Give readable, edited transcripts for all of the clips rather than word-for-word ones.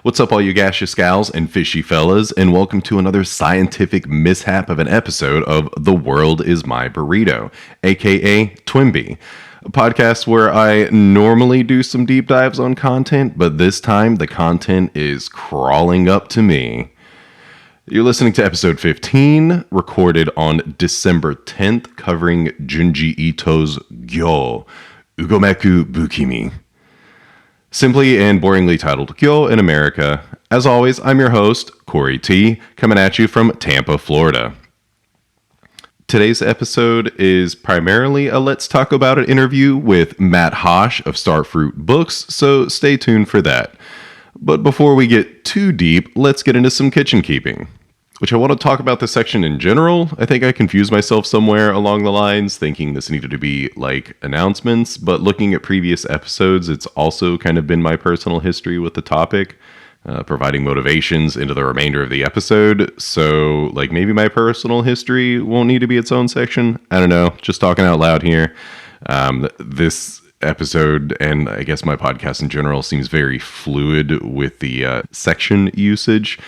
What's up, all you gaseous gals and fishy fellas, and welcome to another scientific mishap of an episode of The World Is My Burrito, aka Twimby, a podcast where I normally do some deep dives on content, but this time the content is crawling up to me. You're listening to episode 15, recorded on December 10th, covering Junji Ito's GYO, Ugomeku Bukimi. Simply and boringly titled GYO in America. As always, I'm your host, Corey T, coming at you from Tampa, Florida. Today's episode is primarily a Let's Talk About It interview with Matt Hosh of Starfruit Books, so stay tuned for that. But before we get too deep, let's get into some kitchen keeping. Which I want to talk about this section in general. I think I confused myself somewhere along the lines, thinking this needed to be like announcements, but looking at previous episodes, it's also kind of been my personal history with the topic, providing motivations into the remainder of the episode. So, like, maybe my personal history won't need to be its own section. I don't know, just talking out loud here. This episode, and I guess my podcast in general, seems very fluid with the section usage.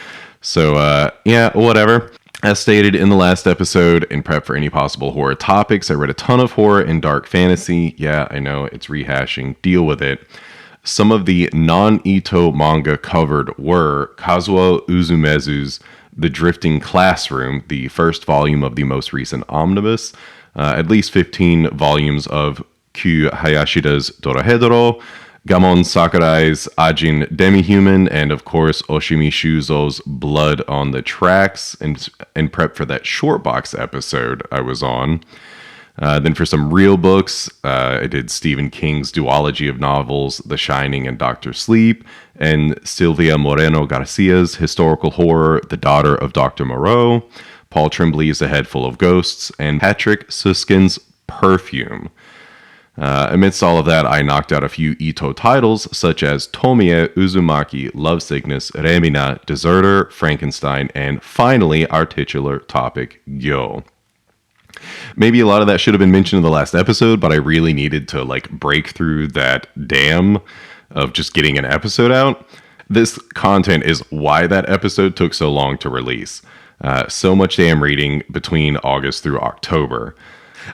So, yeah, whatever. As stated in the last episode, in prep for any possible horror topics, I read a ton of horror and dark fantasy. Yeah, I know, it's rehashing. Deal with it. Some of the non-Ito manga covered were Kazuo Uzumezu's The Drifting Classroom, the first volume of the most recent omnibus, at least 15 volumes of Q Hayashida's Dorohedoro, Gamon Sakurai's Ajin Demi-Human, and of course Oshimi Shuzo's Blood on the Tracks, and prep for that short box episode I was on. Then for some real books, I did Stephen King's duology of novels, The Shining and Dr. Sleep, and Silvia Moreno Garcia's historical horror, The Daughter of Dr. Moreau, Paul Tremblay's A Head Full of Ghosts, and Patrick Susskind's Perfume. Amidst all of that, I knocked out a few Ito titles, such as Tomie, Uzumaki, Lovesickness, Remina, Deserter, Frankenstein, and finally, our titular topic, GYO. Maybe a lot of that should have been mentioned in the last episode, but I really needed to, break through that dam of just getting an episode out. This content is why that episode took so long to release. So much damn reading between August through October.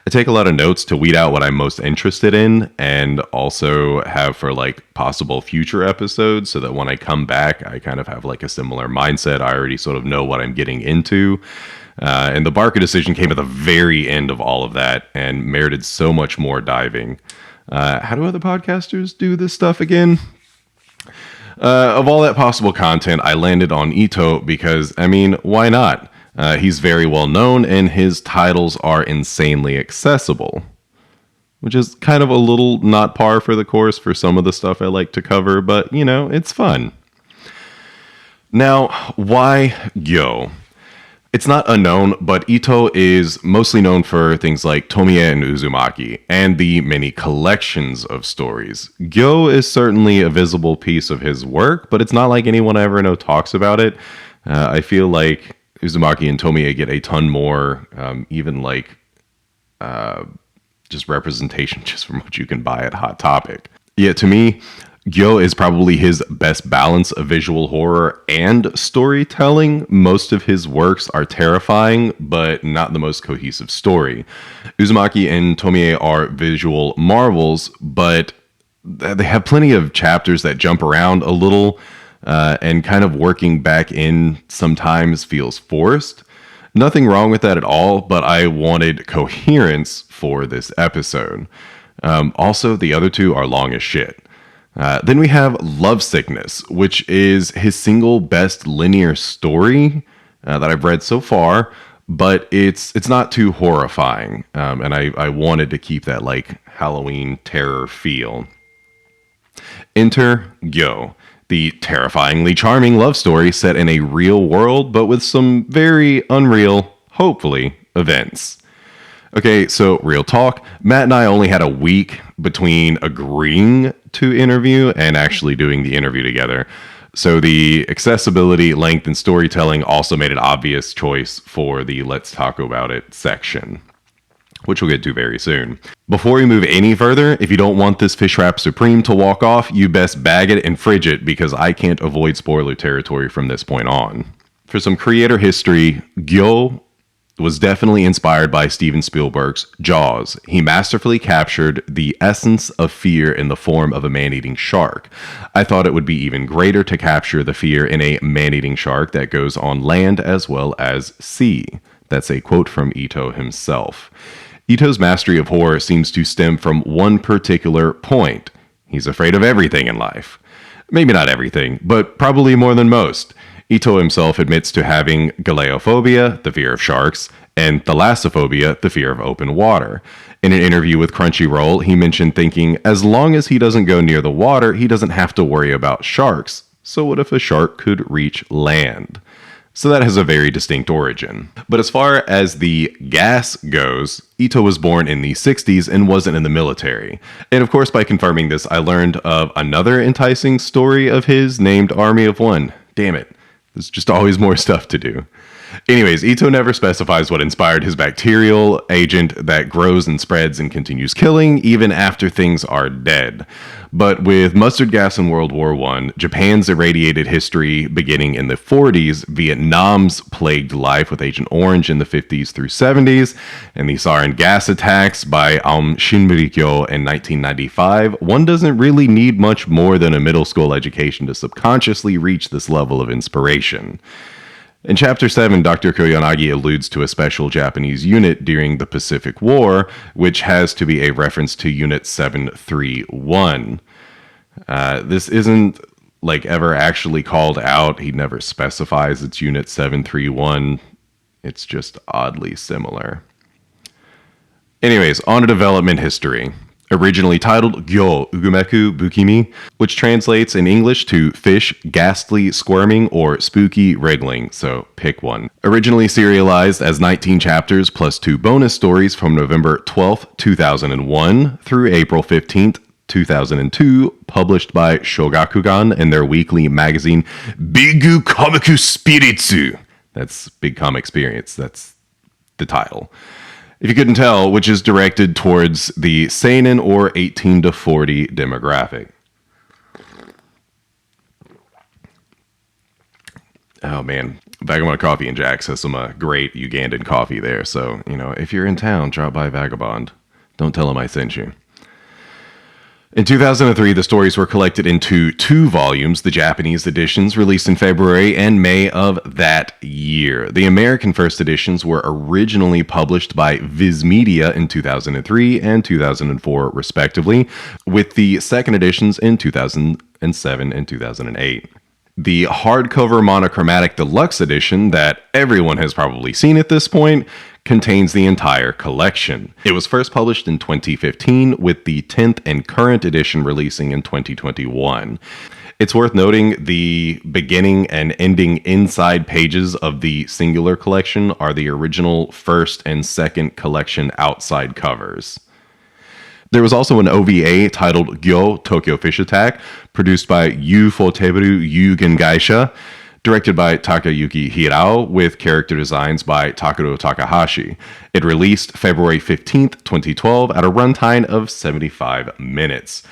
I take a lot of notes to weed out what I'm most interested in, and also have for possible future episodes, so that when I come back, I kind of have a similar mindset. I already sort of know what I'm getting into. And the Barker decision came at the very end of all of that and merited so much more diving. How do other podcasters do this stuff again? Of all that possible content, I landed on Ito because, why not? He's very well known, and his titles are insanely accessible, which is kind of a little not par for the course for some of the stuff I like to cover, but, it's fun. Now, why GYO? It's not unknown, but Ito is mostly known for things like Tomie and Uzumaki, and the many collections of stories. GYO is certainly a visible piece of his work, but it's not like anyone I ever know talks about it. I feel like Uzumaki and Tomie get a ton more, just representation just from what you can buy at Hot Topic. Yeah, to me, GYO is probably his best balance of visual horror and storytelling. Most of his works are terrifying, but not the most cohesive story. Uzumaki and Tomie are visual marvels, but they have plenty of chapters that jump around a little, and kind of working back in sometimes feels forced. Nothing wrong with that at all, but I wanted coherence for this episode. Also, the other two are long as shit. Then we have Lovesickness, which is his single best linear story that I've read so far, but it's not too horrifying, and I wanted to keep that Halloween terror feel. Enter GYO, the terrifyingly charming love story set in a real world, but with some very unreal, hopefully, events. Okay, so real talk. Matt and I only had a week between agreeing to interview and actually doing the interview together. So the accessibility, length, and storytelling also made an obvious choice for the Let's Talk About It section. which we'll get to very soon. Before we move any further, if you don't want this fish wrap supreme to walk off, you best bag it and fridge it because I can't avoid spoiler territory from this point on. For some creator history, GYO was definitely inspired by Steven Spielberg's Jaws. He masterfully captured the essence of fear in the form of a man-eating shark. I thought it would be even greater to capture the fear in a man-eating shark that goes on land as well as sea. That's a quote from Ito himself. Ito's mastery of horror seems to stem from one particular point. He's afraid of everything in life. Maybe not everything, but probably more than most. Ito himself admits to having galeophobia, the fear of sharks, and thalassophobia, the fear of open water. In an interview with Crunchyroll, he mentioned thinking, as long as he doesn't go near the water, he doesn't have to worry about sharks. So what if a shark could reach land? So that has a very distinct origin. But as far as the gas goes, Ito was born in the 60s and wasn't in the military. And of course, by confirming this, I learned of another enticing story of his named Army of One. Damn it. There's just always more stuff to do. Anyways, Ito never specifies what inspired his bacterial agent that grows and spreads and continues killing even after things are dead. But with mustard gas in World War I, Japan's irradiated history beginning in the 40s, Vietnam's plagued life with Agent Orange in the 50s through 70s, and the sarin gas attacks by Aum Shinrikyo in 1995, one doesn't really need much more than a middle school education to subconsciously reach this level of inspiration. In Chapter 7, Dr. Koyanagi alludes to a special Japanese unit during the Pacific War, which has to be a reference to Unit 731. This isn't ever actually called out. He never specifies it's Unit 731. It's just oddly similar. Anyways, on to development history. Originally titled GYO Ugumeku Bukimi, which translates in English to fish, ghastly squirming, or spooky wriggling, so pick one. Originally serialized as 19 chapters plus 2 bonus stories from November 12th, 2001 through April 15th, 2002, published by Shogakukan in their weekly magazine Bigu Komiku Spiritsu. That's Big Comic Experience, that's the title. If you couldn't tell, which is directed towards the seinen or 18 to 40 demographic. Oh man, Vagabond Coffee and Jack's has some great Ugandan coffee there. So, if you're in town, drop by Vagabond. Don't tell them I sent you. In 2003, the stories were collected into 2 volumes, the Japanese editions released in February and May of that year. The American first editions were originally published by Viz Media in 2003 and 2004, respectively, with the second editions in 2007 and 2008. The hardcover monochromatic deluxe edition that everyone has probably seen at this point contains the entire collection. It was first published in 2015, with the 10th and current edition releasing in 2021. It's worth noting the beginning and ending inside pages of the singular collection are the original first and second collection outside covers. There was also an OVA titled GYO Tokyo Fish Attack, produced by Ufotable Yugen Gaisha, directed by Takayuki Hirao, with character designs by Takuro Takahashi. It released February 15th, 2012, at a runtime of 75 minutes.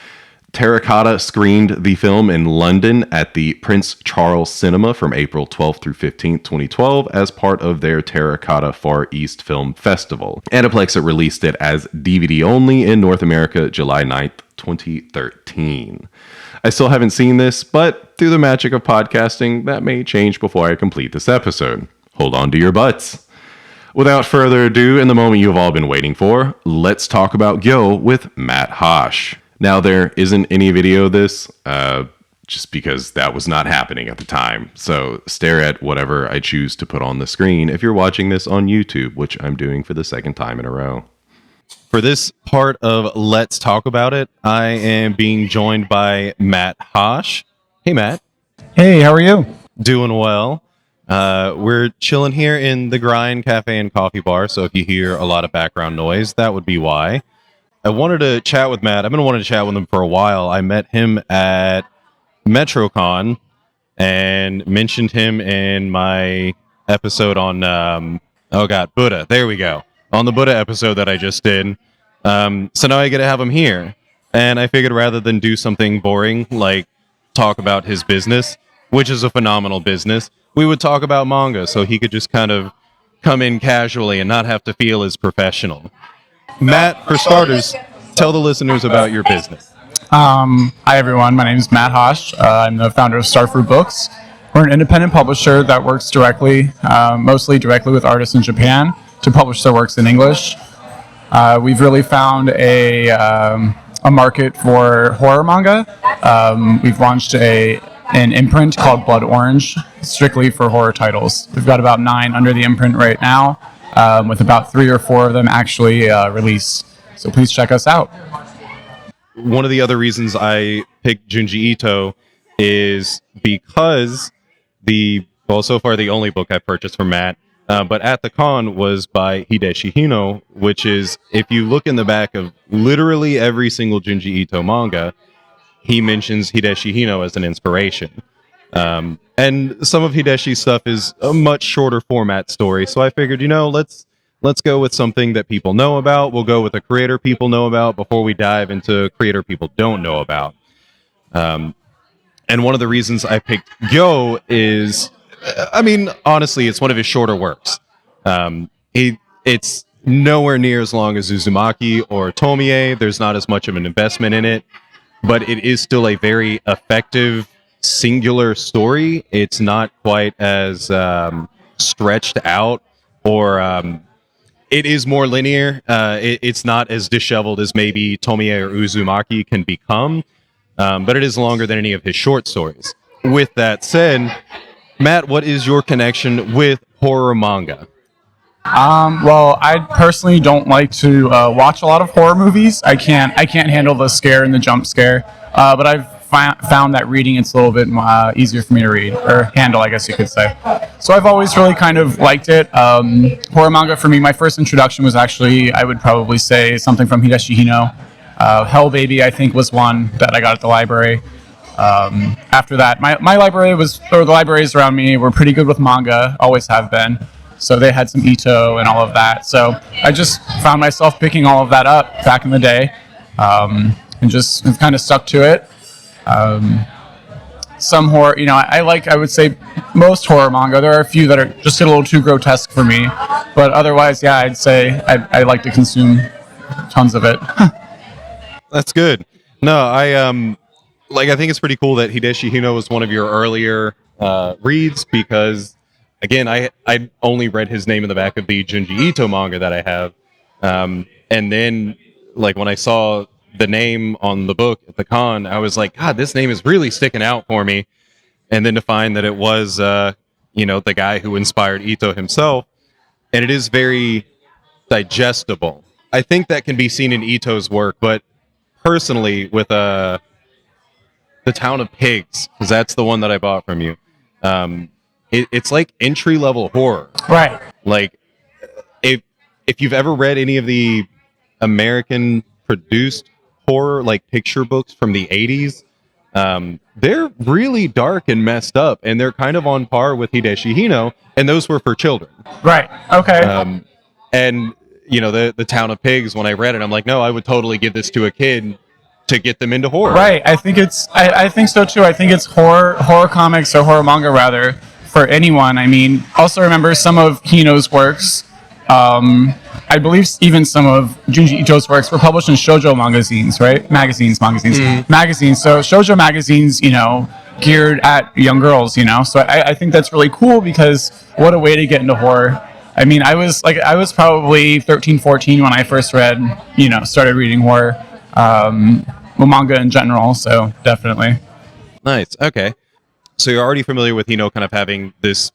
Terracotta screened the film in London at the Prince Charles Cinema from April 12th through 15th, 2012, as part of their Terracotta Far East Film Festival. Aniplex released it as DVD only in North America July 9th, 2013. I still haven't seen this, but through the magic of podcasting, that may change before I complete this episode. Hold on to your butts. Without further ado, in the moment you've all been waiting for, let's talk about GYO with Matt Hosh. Now, there isn't any video of this, just because that was not happening at the time. So stare at whatever I choose to put on the screen if you're watching this on YouTube, which I'm doing for the second time in a row. For this part of Let's Talk About It, I am being joined by Matt Hosh. Hey, Matt. Hey, how are you? Doing well. We're chilling here in the Grind Cafe and Coffee Bar, so if you hear a lot of background noise, that would be why. I wanted to chat with Matt. I've been wanting to chat with him for a while. I met him at MetroCon and mentioned him in my episode on, Buddha. There we go. on the Buddha episode that I just did. So now I get to have him here. And I figured rather than do something boring like talk about his business, which is a phenomenal business, we would talk about manga so he could just kind of come in casually and not have to feel as professional. Matt, for starters, tell the listeners about your business. Hi everyone, my name is Matt Hosh. I'm the founder of Starfruit Books. We're an independent publisher that works directly, mostly directly with artists in Japan to publish their works in English. We've really found a market for horror manga. We've launched an imprint called Blood Orange, strictly for horror titles. We've got about 9 under the imprint right now, with about 3 or 4 of them actually released. So please check us out. One of the other reasons I picked Junji Ito is because so far the only book I've purchased from Matt, but at the con was by Hideshi Hino, which is, if you look in the back of literally every single Junji Ito manga, he mentions Hideshi Hino as an inspiration. And some of Hideshi's stuff is a much shorter format story, so I figured, let's go with something that people know about. We'll go with a creator people know about before we dive into a creator people don't know about. And one of the reasons I picked GYO is, honestly, it's one of his shorter works. It's nowhere near as long as Uzumaki or Tomie. There's not as much of an investment in it, but it is still a very effective, singular story. It's not quite as stretched out, or it is more linear. It's not as disheveled as maybe Tomie or Uzumaki can become, but it is longer than any of his short stories. With that said, Matt, what is your connection with horror manga? Well, I personally don't like to watch a lot of horror movies. I can't handle the scare and the jump scare. But I've found that reading it's a little bit easier for me to read, or handle, I guess you could say. So I've always really kind of liked it. Horror manga for me, my first introduction was actually, I would probably say, something from Hideshi Hino. Hell Baby, I think, was one that I got at the library. After that, my library the libraries around me were pretty good with manga, always have been. So they had some Ito and all of that. So I just found myself picking all of that up back in the day, and just kind of stuck to it. Some horror, I would say most horror manga. There are a few that are just a little too grotesque for me, but otherwise, yeah, I'd say I like to consume tons of it. That's good. No, I think it's pretty cool that Hideshi Hino was one of your earlier reads, because again, I only read his name in the back of the Junji Ito manga that I have, and then when I saw the name on the book at the con, I was like, God, this name is really sticking out for me. And then to find that it was the guy who inspired Ito himself, and it is very digestible. I think that can be seen in Ito's work, but personally with The Town of Pigs, because that's the one that I bought from you. It's like entry-level horror. Right. Like, if you've ever read any of the American-produced horror, picture books from the 80s, they're really dark and messed up, and they're kind of on par with Hideshi Hino, and those were for children. Right. Okay. And, the Town of Pigs, when I read it, I'm like, no, I would totally give this to a kid to get them into horror. Right. I think so too. I think it's horror comics, or horror manga rather, for anyone. Also remember some of Hino's works. I believe even some of Junji Ito's works were published in shoujo magazines, right? Magazines. Mm-hmm. Magazines. So shoujo magazines, geared at young girls, So I think that's really cool, because what a way to get into horror. I was probably 13, 14 when I first started reading horror. Manga in general, so definitely. Nice. Okay. So you're already familiar with kind of having this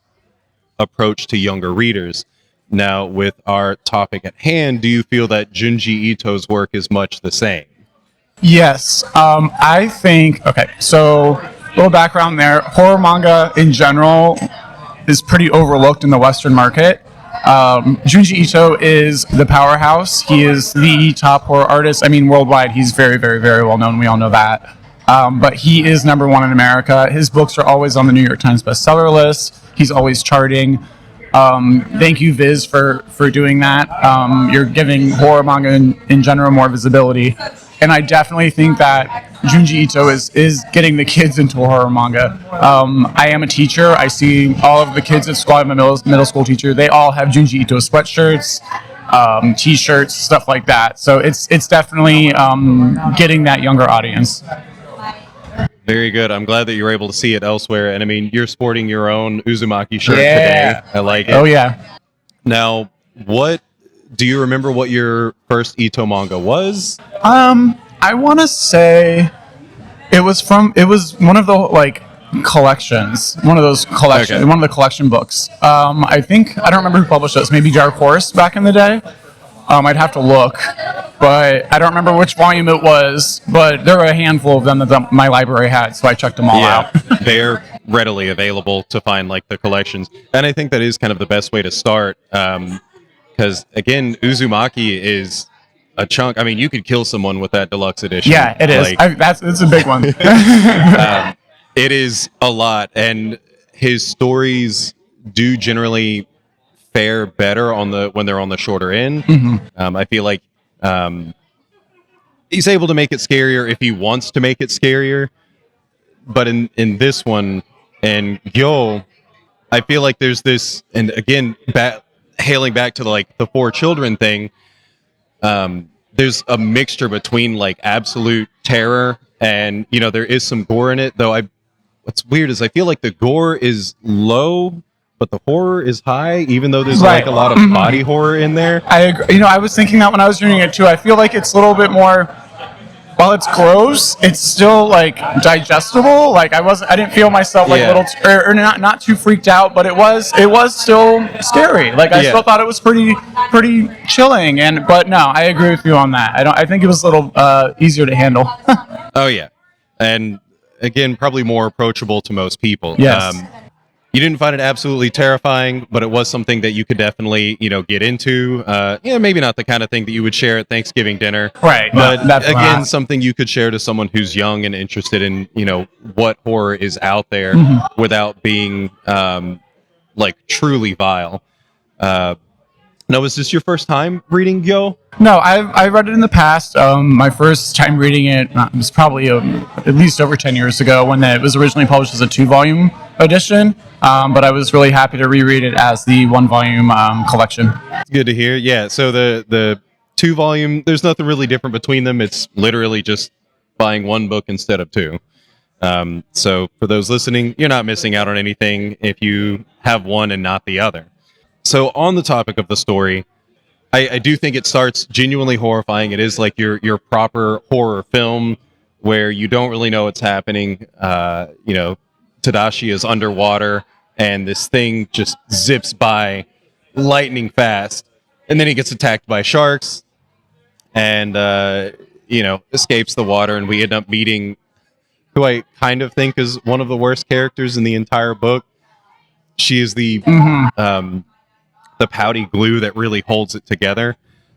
approach to younger readers. Now, with our topic at hand, do you feel that Junji Ito's work is much the same? Yes. I think, okay, so a little background there. Horror manga in general is pretty overlooked in the Western market. Junji Ito is the powerhouse. He is the top horror artist. Worldwide, he's very, very, very well known. We all know that. But he is number one in America. His books are always on the New York Times bestseller list. He's always charting. Thank you, Viz, for doing that. You're giving horror manga in general more visibility, and I definitely think that Junji Ito is getting the kids into horror manga. I am a teacher. I see all of the kids at school. I'm a middle school teacher. They all have Junji Ito sweatshirts, T-shirts, stuff like that. So it's definitely getting that younger audience. Very good. I'm glad that you were able to see it elsewhere. And I mean, you're sporting your own Uzumaki shirt today. I like it. Oh yeah. Now, what do you remember what your first Ito manga was? I want to say it was one of the like collections, one of those collection, Okay. one of the collection books. I don't remember who published this. Maybe Dark Horse back in the day. I'd have to look, but I don't remember which volume it was. But there were a handful of them that my library had, so I checked them all out. They're readily available to find like the collections, and I think that is kind of the best way to start. Because again, Uzumaki is a chunk. I mean, you could kill someone with that deluxe edition. Yeah, it is. Like, It's a big one. it is a lot, and his stories do generally fare better when they're on the shorter end. I feel like he's able to make it scarier if he wants to make it scarier. But in this one, and GYO, I feel like there's this, and again, hailing back to the 4 children thing. There's a mixture between like absolute terror and there is some gore in it. Though what's weird is I feel like the gore is low, but the horror is high, even though there's like a lot of body horror in there. I agree. I was thinking that when I was reading it too. I feel like it's a little bit more. While it's gross, it's still like digestible. Like I didn't feel myself like or not too freaked out, but it was still scary. Like I still thought it was pretty chilling. But no, I agree with you on that. I think it was a little easier to handle. Oh yeah, and again, probably more approachable to most people. Yes. You didn't find it absolutely terrifying, but it was something that you could definitely, get into. Maybe not the kind of thing that you would share at Thanksgiving dinner. Right. But Again, again, something you could share to someone who's young and interested in, what horror is out there without being like truly vile. Now, was this your first time reading GYO? No, I read it in the past. My first time reading it was probably at least over 10 years ago when it was originally published as a 2-volume edition. But I was really happy to reread it as the 1-volume collection. It's good to hear. Yeah, so the 2-volume, there's nothing really different between them. It's literally just buying 1 book instead of 2. So for those listening, you're not missing out on anything if you have one and not the other. So on the topic of the story, I do think it starts genuinely horrifying. It is like your proper horror film where you don't really know what's happening. Tadashi is underwater and this thing just zips by lightning fast. And then he gets attacked by sharks and, escapes the water. And we end up meeting who I kind of think is one of the worst characters in the entire book. She is the pouty glue that really holds it together.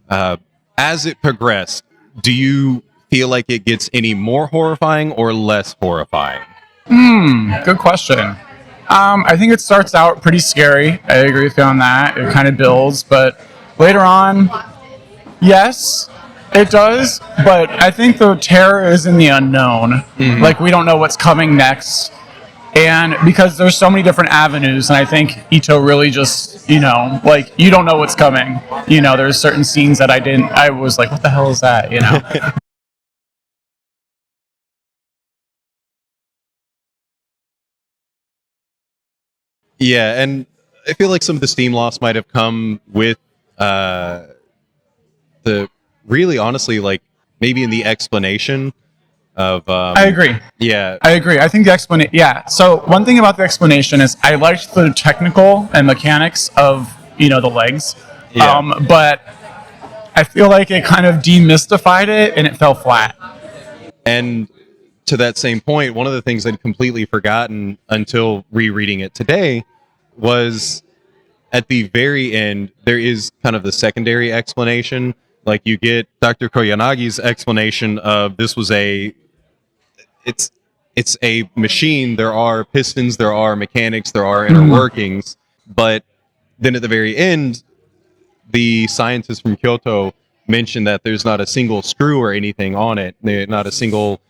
As it progressed, do you feel like it gets any more horrifying or less horrifying? Good question. I think it starts out pretty scary. I agree with you on that. It kind of builds, but later on, yes, it does. But I think the terror is in the unknown. Like we don't know what's coming next. And because there's so many different avenues, and I think Ito really just, you don't know what's coming. There's certain scenes that I was like, what the hell is that, Yeah, and I feel like some of the steam loss might have come with the really honestly, like maybe in the explanation of I agree. Yeah. I agree. I think the explanation. Yeah. So one thing about the explanation is I liked the technical and mechanics of the legs, but I feel like it kind of demystified it and it fell flat. And to that same point, one of the things I'd completely forgotten until rereading it today was at the very end, there is kind of the secondary explanation. Like you get Dr. Koyanagi's explanation of this was it's a machine. There are pistons, there are mechanics, there are inner workings, but then at the very end, the scientists from Kyoto mentioned that there's not a single screw or anything on it. Not a single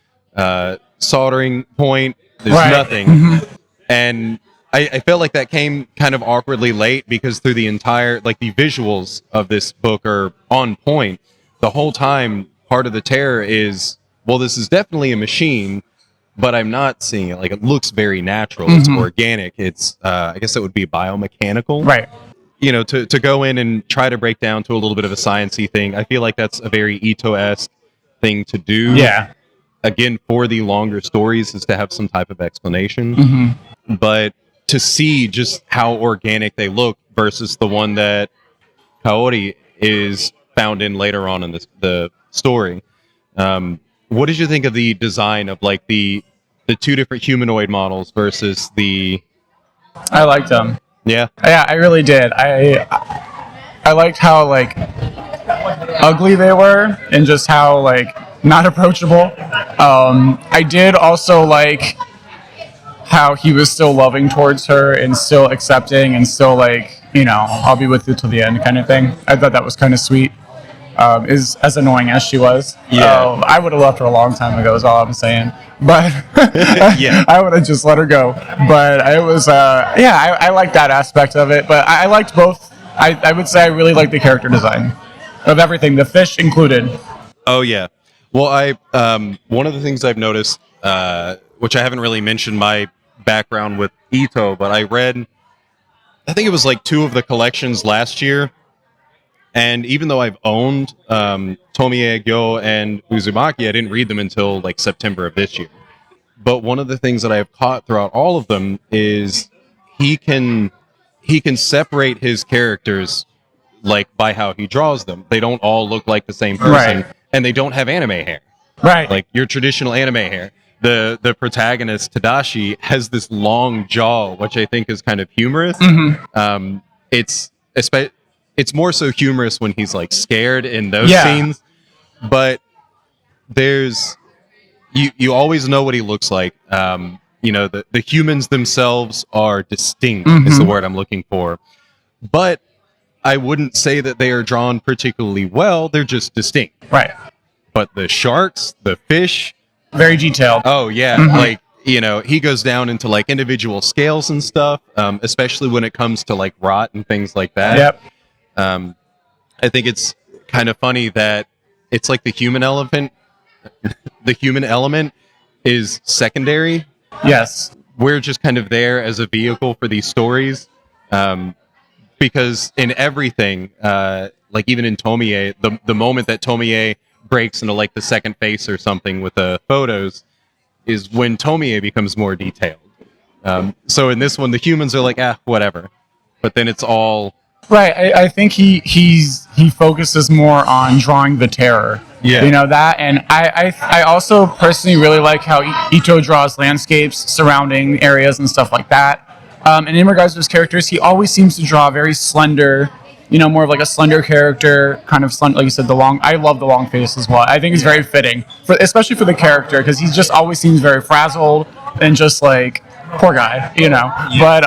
soldering point. There's Right. nothing. And I felt like that came kind of awkwardly late because through the entire, like the visuals of this book are on point. The whole time, part of the terror is, well, this is definitely a machine, but I'm not seeing it. Like it looks very natural. It's organic. It's, I guess it would be biomechanical. Right. You know, to go in and try to break down to a little bit of a sciencey thing. I feel like that's a very Ito-esque thing to do. Yeah. Again, for the longer stories is to have some type of explanation. But to see just how organic they look versus the one that Kaori is found in later on in the story. What did you think of the design of like the two different humanoid models versus the? I liked them. Yeah. Yeah, I really did. I liked how like ugly they were and just how like not approachable. I did also like how he was still loving towards her and still accepting and still like, you know, I'll be with you till the end kind of thing. I thought that was kind of sweet. Is as annoying as she was. Yeah. I would have left her a long time ago is all I'm saying. But Yeah. I would have just let her go. But it was, I liked that aspect of it. But I liked both. I would say I really liked the character design of everything, the fish included. Oh yeah. Well, one of the things I've noticed, which I haven't really mentioned my background with Ito, but I read, I think it was like 2 of the collections last year. And even though I've owned Tomie Gyo and Uzumaki, I didn't read them until like September of this year. But one of the things that I've caught throughout all of them is he can separate his characters like by how he draws them. They don't all look like the same person, Right. and they don't have anime hair. Right. Like your traditional anime hair. The protagonist Tadashi has this long jaw, which I think is kind of humorous. It's more so humorous when he's like scared in those scenes, but there's you always know what he looks like. You know, the humans themselves are distinct is the word I'm looking for, but I wouldn't say that they are drawn particularly well. They're just distinct. Right. But the sharks, the fish, Very detailed. oh yeah, like, you know, he goes down into like individual scales and stuff, especially when it comes to like rot and things like that. Yep. I think it's kind of funny that it's like the human element is secondary. Yes. We're just kind of there as a vehicle for these stories. Because in everything, like even in Tomie, the moment that Tomie breaks into like the second face or something with the photos is when Tomie becomes more detailed. So in this one, the humans are like, whatever. But then it's all Right. I think he focuses more on drawing the terror. Yeah. You know that, and I also personally really like how Ito draws landscapes, surrounding areas, and stuff like that. And in regards to his characters, he always seems to draw very slender, you know, more of like a slender character, kind of slender, like you said, I love the long face as well. I think it's very fitting, especially for the character, because he just always seems very frazzled and just like, poor guy, you know. But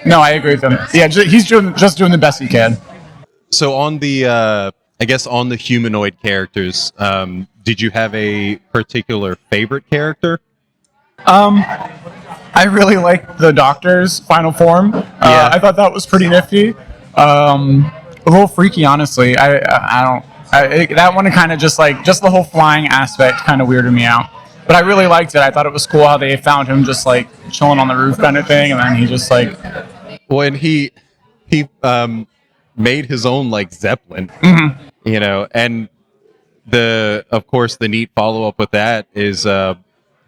no, I agree with him. Yeah, he's just doing the best he can. So on the, I guess on the humanoid characters, did you have a particular favorite character? I really like the Doctor's final form. I thought that was pretty nifty. A little freaky, honestly. That one kind of just the whole flying aspect kind of weirded me out. But I really liked it. I thought it was cool how they found him just like chilling on the roof kind of thing, and then he just like. When he made his own like Zeppelin, you know, and of course the neat follow up with that is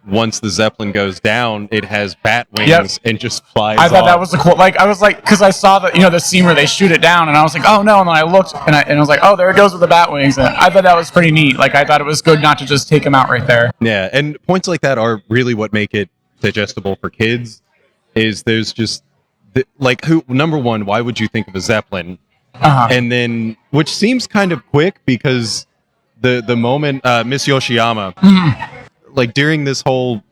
once the Zeppelin goes down, it has bat wings and just flies. I thought off. that was the cool. Like I was like, because I saw the scene where they shoot it down, and I was like, oh no, and then I looked and I was like, oh, there it goes with the bat wings, and I thought that was pretty neat. Like I thought it was good not to just take him out right there. Yeah, and points like that are really what make it digestible for kids. Is there's just number one, why would you think of a Zeppelin? And then, which seems kind of quick because the moment Miss Yoshiyama, like during this whole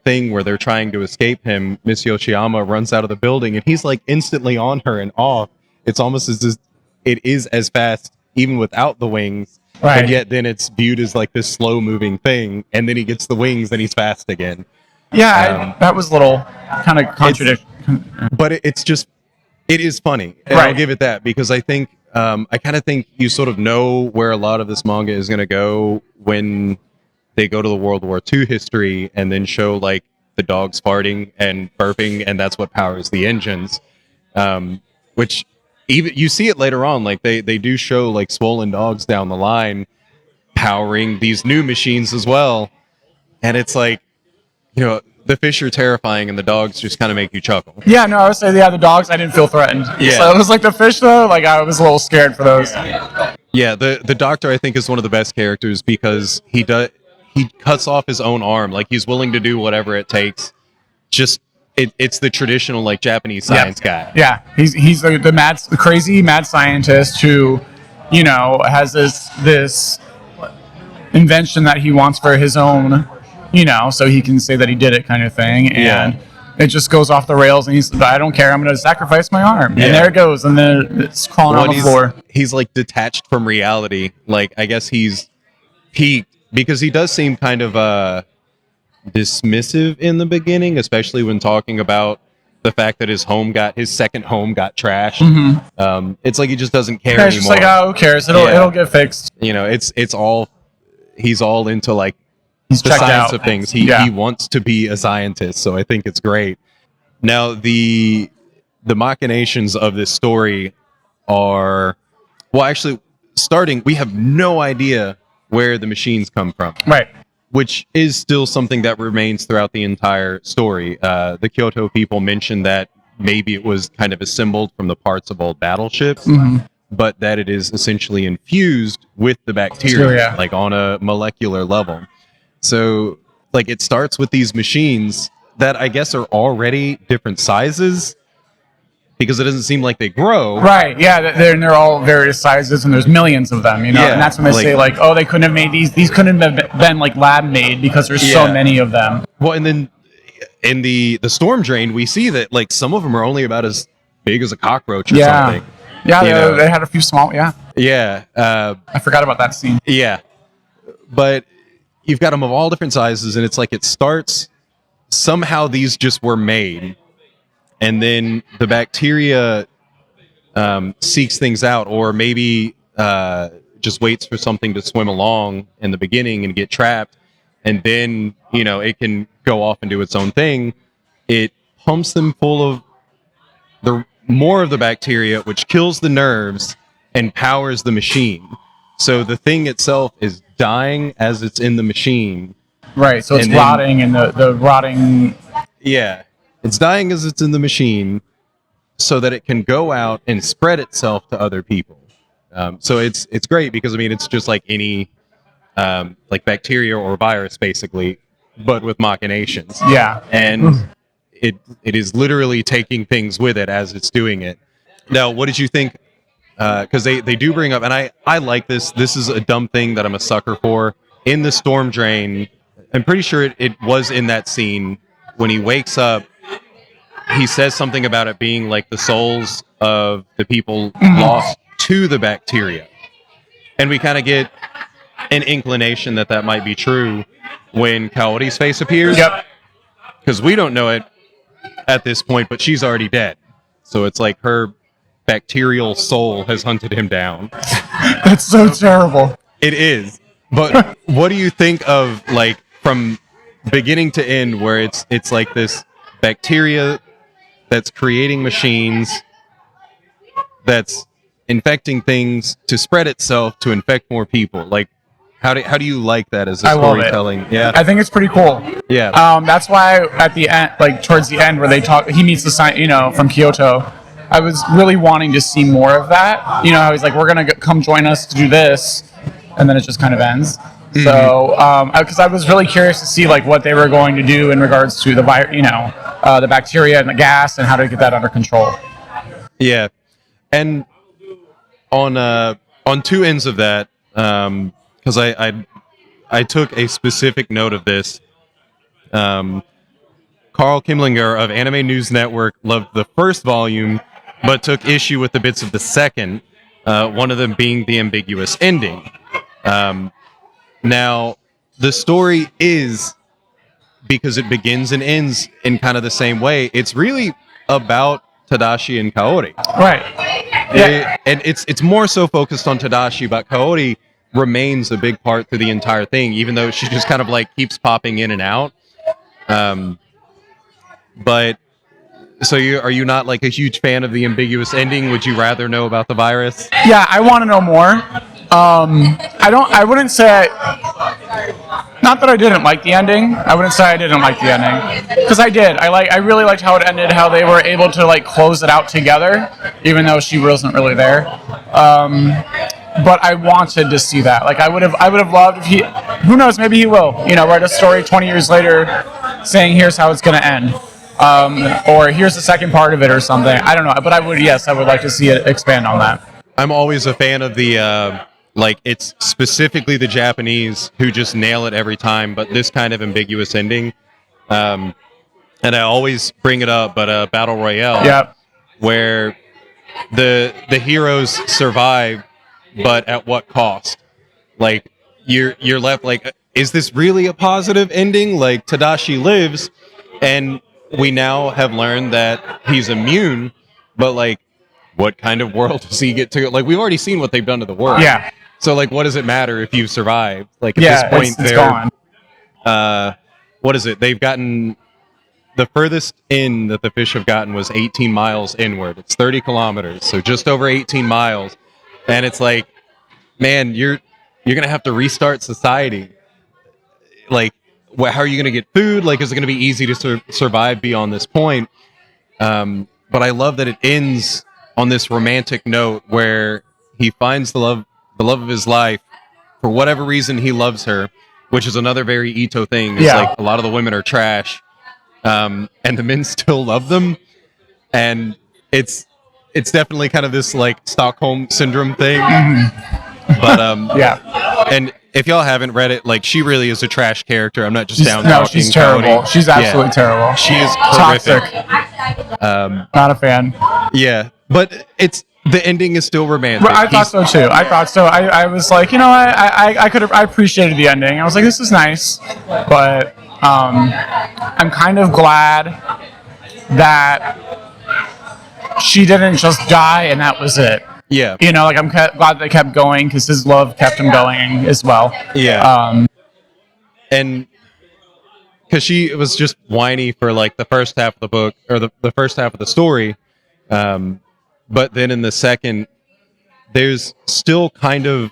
thing where they're trying to escape him, Miss Yoshiyama runs out of the building and he's like instantly on her and off. It's almost as it is as fast even without the wings, Right. but yet then it's viewed as like this slow moving thing, and then he gets the wings and he's fast again. Yeah, that was a little kind of contradiction. But it is funny, and Right. I'll give it that, because I think I kind of think you sort of know where a lot of this manga is going to go when they go to the World War II history and then show like the dogs farting and burping, and that's what powers the engines. Which even you see it later on, like they do show like swollen dogs down the line powering these new machines as well, and it's like, the fish are terrifying and the dogs just kind of make you chuckle. Yeah, no, I would say the dogs I didn't feel threatened. Yeah. So it was like the fish though, like I was a little scared for those. Yeah, the doctor I think is one of the best characters because he cuts off his own arm, like he's willing to do whatever it takes. Just it's the traditional like Japanese science guy. Yeah, he's the crazy mad scientist who, has this invention that he wants for his own, so he can say that he did it kind of thing, and it just goes off the rails, and I don't care, I'm going to sacrifice my arm, and there it goes, and then it's crawling on the floor. He's like detached from reality. Like I guess he's peaked because he does seem kind of dismissive in the beginning, especially when talking about the fact that his second home got trashed. Mm-hmm. It's like he just doesn't care Yeah, anymore. it's just like, oh, who cares? It'll get fixed. It's all he's all into like He's the checked science out. of things. He wants to be a scientist, so I think it's great. Now the machinations of this story are, well, actually, starting, we have no idea where the machines come from. Right. Which is still something that remains throughout the entire story. The Kyoto people mentioned that maybe it was kind of assembled from the parts of old battleships, but that it is essentially infused with the bacteria, like on a molecular level. So, like, it starts with these machines that I guess are already different sizes because it doesn't seem like they grow. Right, yeah, they're all various sizes, and there's millions of them, and that's when they say, like, oh, they couldn't have made these couldn't have been, like, lab-made because there's so many of them. Well, and then in the storm drain, we see that, like, some of them are only about as big as a cockroach or something. Yeah, they had a few small, Yeah. I forgot about that scene. Yeah. But you've got them of all different sizes, and it's like it starts, somehow these just were made, and then the bacteria seeks things out, or maybe just waits for something to swim along in the beginning and get trapped, and then, it can go off and do its own thing. It pumps them full of more of the bacteria, which kills the nerves and powers the machine. So the thing itself is dying as it's in the machine. Right, so it's rotting, and the rotting... Yeah, it's dying as it's in the machine so that it can go out and spread itself to other people. So it's great because, it's just like any like bacteria or virus, basically, but with machinations. Yeah. And it is literally taking things with it as it's doing it. Now, what did you think? Because they do bring up, and I like this. This is a dumb thing that I'm a sucker for. In the storm drain, I'm pretty sure it was in that scene when he wakes up. He says something about it being like the souls of the people lost to the bacteria, and we kind of get an inclination that might be true when Kaori's face appears. Yep. Because we don't know it at this point, but she's already dead. So it's like her bacterial soul has hunted him down. That's so terrible. It is. But what do you think of, like, from beginning to end, where it's like this bacteria that's creating machines, that's infecting things to spread itself to infect more people? Like, how do you like that as a storytelling? Love it. Yeah, I think it's pretty cool. Yeah. That's why at the end, like towards the end, where he meets the from Kyoto, I was really wanting to see more of that. How he's like, we're gonna come join us to do this, and then it just kind of ends. So, because I was really curious to see like what they were going to do in regards to the the bacteria and the gas, and how to get that under control. Yeah, and on two ends of that, because I took a specific note of this. Carl Kimlinger of Anime News Network loved the first volume, but took issue with the bits of the second, one of them being the ambiguous ending. Now, the story is, because it begins and ends in kind of the same way, it's really about Tadashi and Kaori. Right. Yeah. And it's more so focused on Tadashi, but Kaori remains a big part through the entire thing, even though she just kind of like keeps popping in and out. But so are you not like a huge fan of the ambiguous ending? Would you rather know about the virus? Yeah, I want to know more. I wouldn't say, not that I didn't like the ending. I wouldn't say I didn't like the ending, because I did. I really liked how it ended, how they were able to like close it out together, even though she wasn't really there. But I wanted to see that. Like I would have loved if he, who knows, maybe he will, write a story 20 years later saying here's how it's going to end. Or here's the second part of it or something. I don't know, but I would like to see it expand on that. I'm always a fan of the it's specifically the Japanese who just nail it every time, but this kind of ambiguous ending. And I always bring it up, but Battle Royale, where the heroes survive, but at what cost? Like you're left like, is this really a positive ending? Like Tadashi lives, and we now have learned that he's immune, but like, what kind of world does he get to? Like, we've already seen what they've done to the world. Yeah. So like, what does it matter if you've survived? Like at this point, it's gone. What is it? They've gotten the furthest in that the fish have gotten was 18 miles inward. It's 30 kilometers, so just over 18 miles. And it's like, man, you're gonna have to restart society. Like, how are you gonna get food? Like, is it gonna be easy to survive beyond this point? But I love that it ends on this romantic note where he finds the love of his life. For whatever reason, he loves her, which is another very Ito thing. It's like a lot of the women are trash, and the men still love them, and it's definitely kind of this like Stockholm syndrome thing. But and if y'all haven't read it, like, she really is a trash character. I'm not just down. No, she's terrible. Cody. She's absolutely terrible. She is toxic. Not a fan. Yeah, but the ending is still romantic. I thought so too. I was like, I appreciated the ending. I was like, this is nice, but I'm kind of glad that she didn't just die and that was it. Yeah. I'm glad they kept going because his love kept him going as well. Yeah. And because she was just whiny for like the first half of the book, or the first half of the story. But then in the second, there's still kind of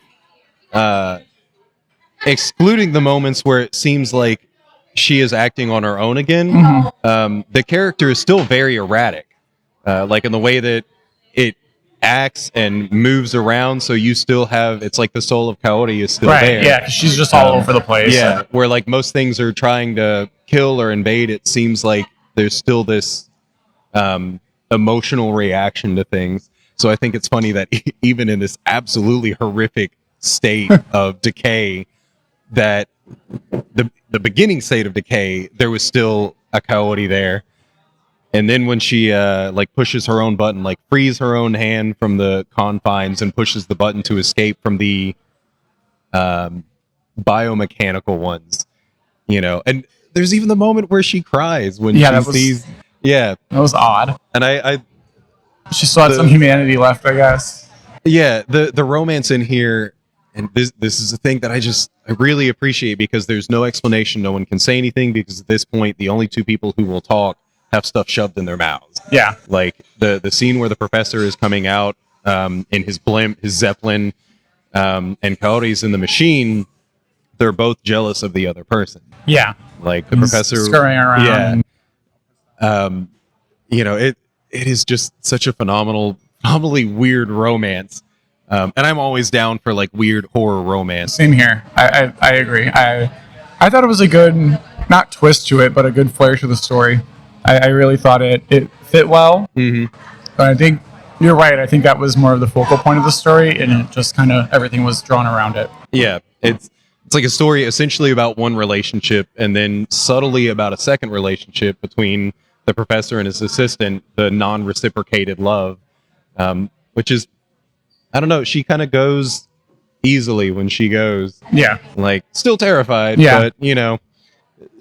excluding the moments where it seems like she is acting on her own again. Mm-hmm. The character is still very erratic, like in the way that it acts and moves around. So you still have, it's like the soul of Kaori is still there. Yeah, 'cause she's just all over the place. Yeah, where like most things are trying to kill or invade, it seems like there's still this emotional reaction to things. So I think it's funny that even in this absolutely horrific state of decay, that the beginning state of decay, there was still a Kaori there. And then when she like pushes her own button, like frees her own hand from the confines and pushes the button to escape from the biomechanical ones, and there's even the moment where she cries when she sees. Yeah, that was odd. And I she still had some humanity left, I guess. Yeah, the romance in here, and this is a thing that I really appreciate, because there's no explanation. No one can say anything, because at this point, the only two people who will talk have stuff shoved in their mouths. Yeah. Like the scene where the professor is coming out in his blimp, his Zeppelin, and Kaori's in the machine, they're both jealous of the other person. Yeah. Like the professor scurrying around. Yeah. It is just such a phenomenally weird romance. And I'm always down for like weird horror romance. Same here. I agree. I thought it was a good, not twist to it, but a good flair to the story. I really thought it fit well. Mm-hmm. But I think you're right. I think that was more of the focal point of the story, and it just kind of everything was drawn around it. Yeah, it's it's like a story essentially about one relationship and then subtly about a second relationship between the professor and his assistant, the non-reciprocated love, which is, I don't know, she kind of goes easily when she goes. Yeah. Like, still terrified, Yeah. but, you know,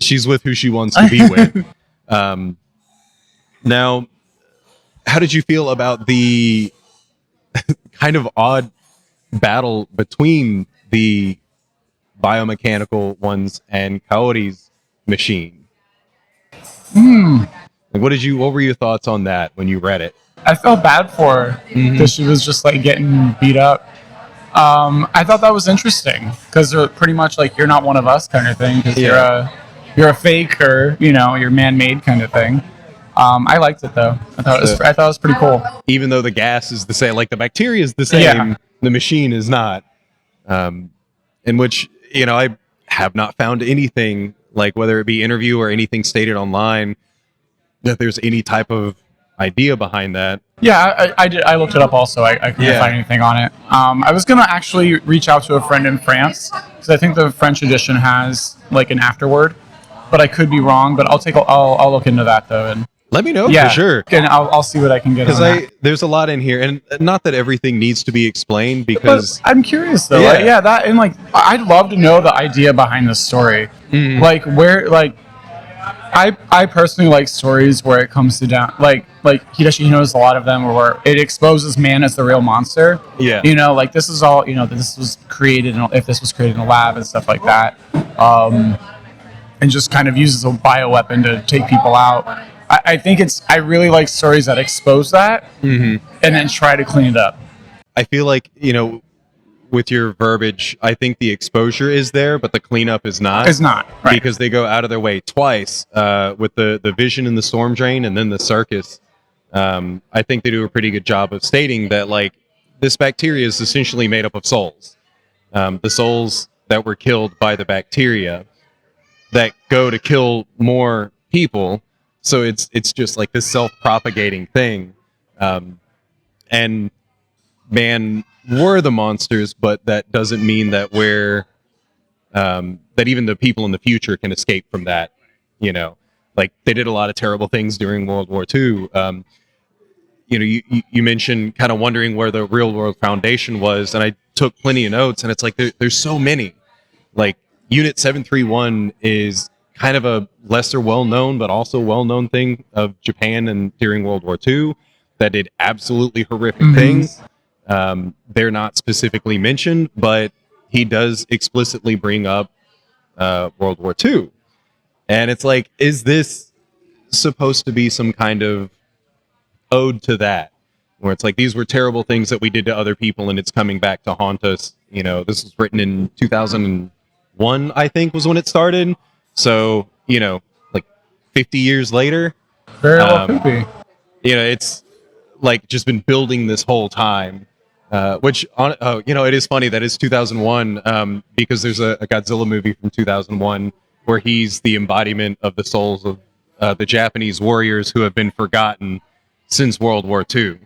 she's with who she wants to be with. Now, how did you feel about the kind of odd battle between the biomechanical ones and Kaori's machine? Like, what were your thoughts on that when you read it? I felt bad for her because she was just like getting beat up. I thought that was interesting because they're pretty much like, you're not one of us kind of thing, because you're a fake, or you're man-made kind of thing. I liked it though. I thought it was pretty cool. Even though the gas is the same, like the bacteria is the same, Yeah. the machine is not. In which, I have not found anything, like whether it be interview or anything stated online, that there's any type of idea behind that. Yeah, I did. I looked it up also. I couldn't find anything on it. I was gonna actually reach out to a friend in France because I think the French edition has like an afterword, but I could be wrong. But I'll look into that though, and let me know for sure. And I'll see what I can get. Because there's a lot in here, and not that everything needs to be explained. Because but I'm curious though. Yeah. That, and like I'd love to know the idea behind the story. Like where I personally like stories where it comes to down like Hideshi knows a lot of them where it exposes man as the real monster. Yeah. Like this is all this was created if this was created in a lab and stuff like that. And just kind of uses a bioweapon to take people out. I really like stories that expose that and then try to clean it up. I feel like, with your verbiage, I think the exposure is there, but the cleanup is not. It's not, right. Because they go out of their way twice with the vision in the storm drain and then the circus. I think they do a pretty good job of stating that, like, this bacteria is essentially made up of souls. The souls that were killed by the bacteria that go to kill more people. So it's just like this self-propagating thing. And man were the monsters, but that doesn't mean that that even the people in the future can escape from that. Like they did a lot of terrible things during World War II. You mentioned kind of wondering where the real world foundation was, and I took plenty of notes, and it's like there's so many. Like Unit 731 is kind of a lesser well-known but also well-known thing of Japan and during World War II that did absolutely horrific things. They're not specifically mentioned, but he does explicitly bring up World War II. And it's like, is this supposed to be some kind of ode to that? Where it's like, these were terrible things that we did to other people and it's coming back to haunt us. This was written in 2001, I think, was when it started. So, like 50 years later. Very well could be. It's like just been building this whole time. Which, it is funny that it's 2001 because there's a Godzilla movie from 2001 where he's the embodiment of the souls of the Japanese warriors who have been forgotten since World War II.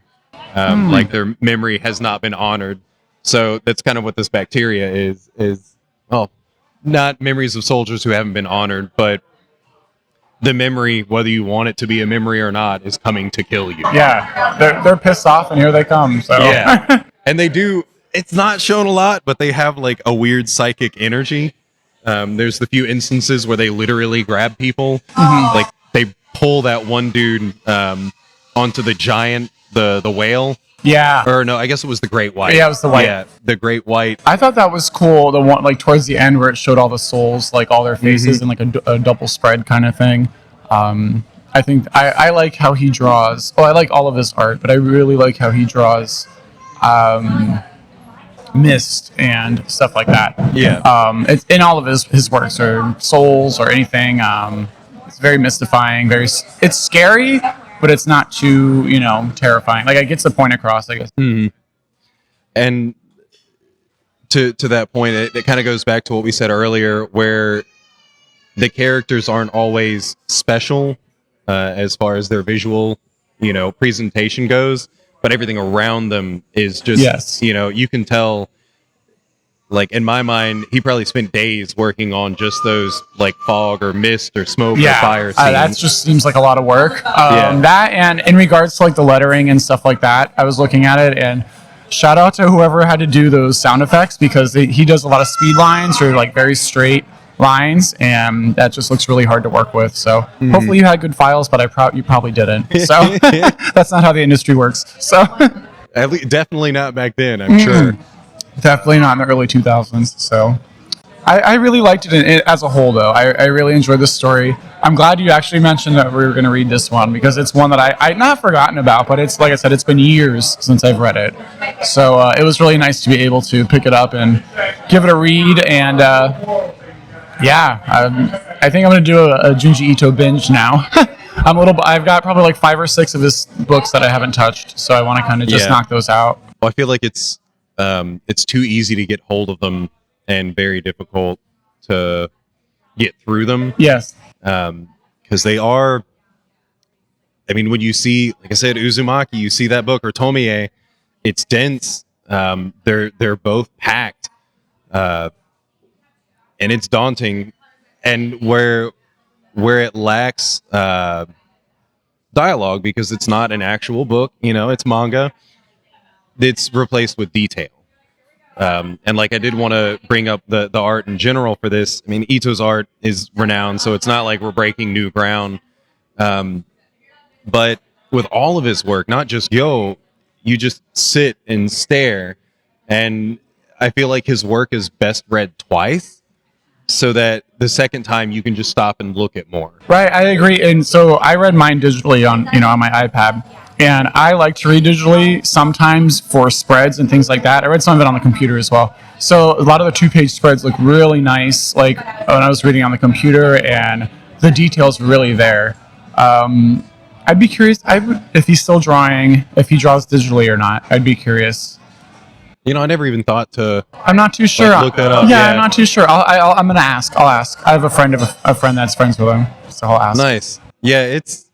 Like their memory has not been honored. So that's kind of what this bacteria is not memories of soldiers who haven't been honored, but the memory, whether you want it to be a memory or not, is coming to kill you. Yeah, they're pissed off, and here they come. So yeah, and they do. It's not shown a lot, but they have like a weird psychic energy. There's the few instances where they literally grab people, like they pull that one dude onto the giant, the whale. Yeah. Or no, I guess it was the great white. Yeah, it was the white. Yeah, the great white. I thought that was cool. The one like towards the end where it showed all the souls, like all their faces, and like a double spread kind of thing. I think I like how he draws. Oh, I like all of his art, but I really like how he draws mist and stuff like that. Yeah. It's in all of his works or souls or anything. It's very mystifying. It's scary, but it's not too, terrifying. Like, it gets the point across, I guess. And to that point, it kind of goes back to what we said earlier, where the characters aren't always special as far as their visual, presentation goes, but everything around them is just, you can tell like in my mind, he probably spent days working on just those like fog or mist or smoke or fire scenes. That just seems like a lot of work. Yeah. That, and in regards to like the lettering and stuff like that, I was looking at it, and shout out to whoever had to do those sound effects, because he does a lot of speed lines or like very straight lines, and that just looks really hard to work with. So hopefully you had good files, but you probably didn't. So that's not how the industry works. So Definitely not back then, I'm sure. Definitely not in the early 2000s. So I really liked it as a whole, though. I really enjoyed the story. I'm glad you actually mentioned that we were going to read this one, because it's one that I'd not forgotten about, but it's, like I said, it's been years since I've read it. So it was really nice to be able to pick it up and give it a read. And I think I'm going to do a Junji Ito binge now. I've got probably like 5 or 6 of his books that I haven't touched, so I want to kind of just knock those out. Well, I feel like it's too easy to get hold of them and very difficult to get through them. Yes. Because they are, I mean, when you see, like I said, Uzumaki, you see that book, or Tomie, it's dense. They're both packed, and it's daunting. And where it lacks dialogue, because it's not an actual book, it's manga, it's replaced with detail. And like, I did want to bring up the art in general for this. I mean, Ito's art is renowned, so it's not like we're breaking new ground. But with all of his work, not just GYO, you just sit and stare. And I feel like his work is best read twice, so that the second time you can just stop and look at more. Right, I agree. And so I read mine digitally on my iPad. And I like to read digitally sometimes for spreads and things like that. I read some of it on the computer as well. So a lot of the 2-page spreads look really nice, like when I was reading on the computer, and the details really there. I'd be curious if he's still drawing, if he draws digitally or not. I'd be curious. I never even thought to. I'm not too sure. Look that up. Yeah, I'm not too sure. I'm gonna ask. I'll ask. I have a friend that's friends with him, so I'll ask. Nice. Yeah, it's.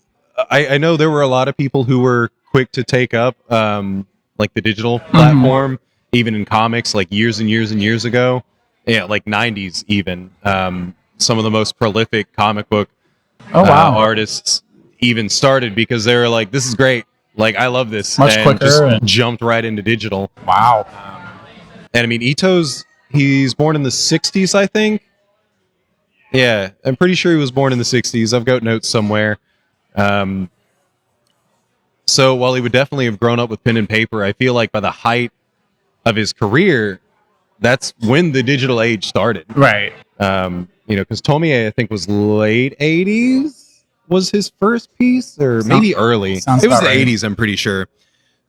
I know there were a lot of people who were quick to take up like the digital platform, even in comics, like years and years and years ago. Yeah, like 90s even. Some of the most prolific comic book artists even started because they were like, "This is great. Like, I love this." Much quicker. Just jumped right into digital. Wow. And I mean, he's born in the 60s, I think. Yeah, I'm pretty sure he was born in the 60s. I've got notes somewhere. So while he would definitely have grown up with pen and paper, I feel like by the height of his career, that's when the digital age started. Right. Because Tomie, I think, was late 80s was his first piece, or maybe early. It was the 80s, I'm pretty sure.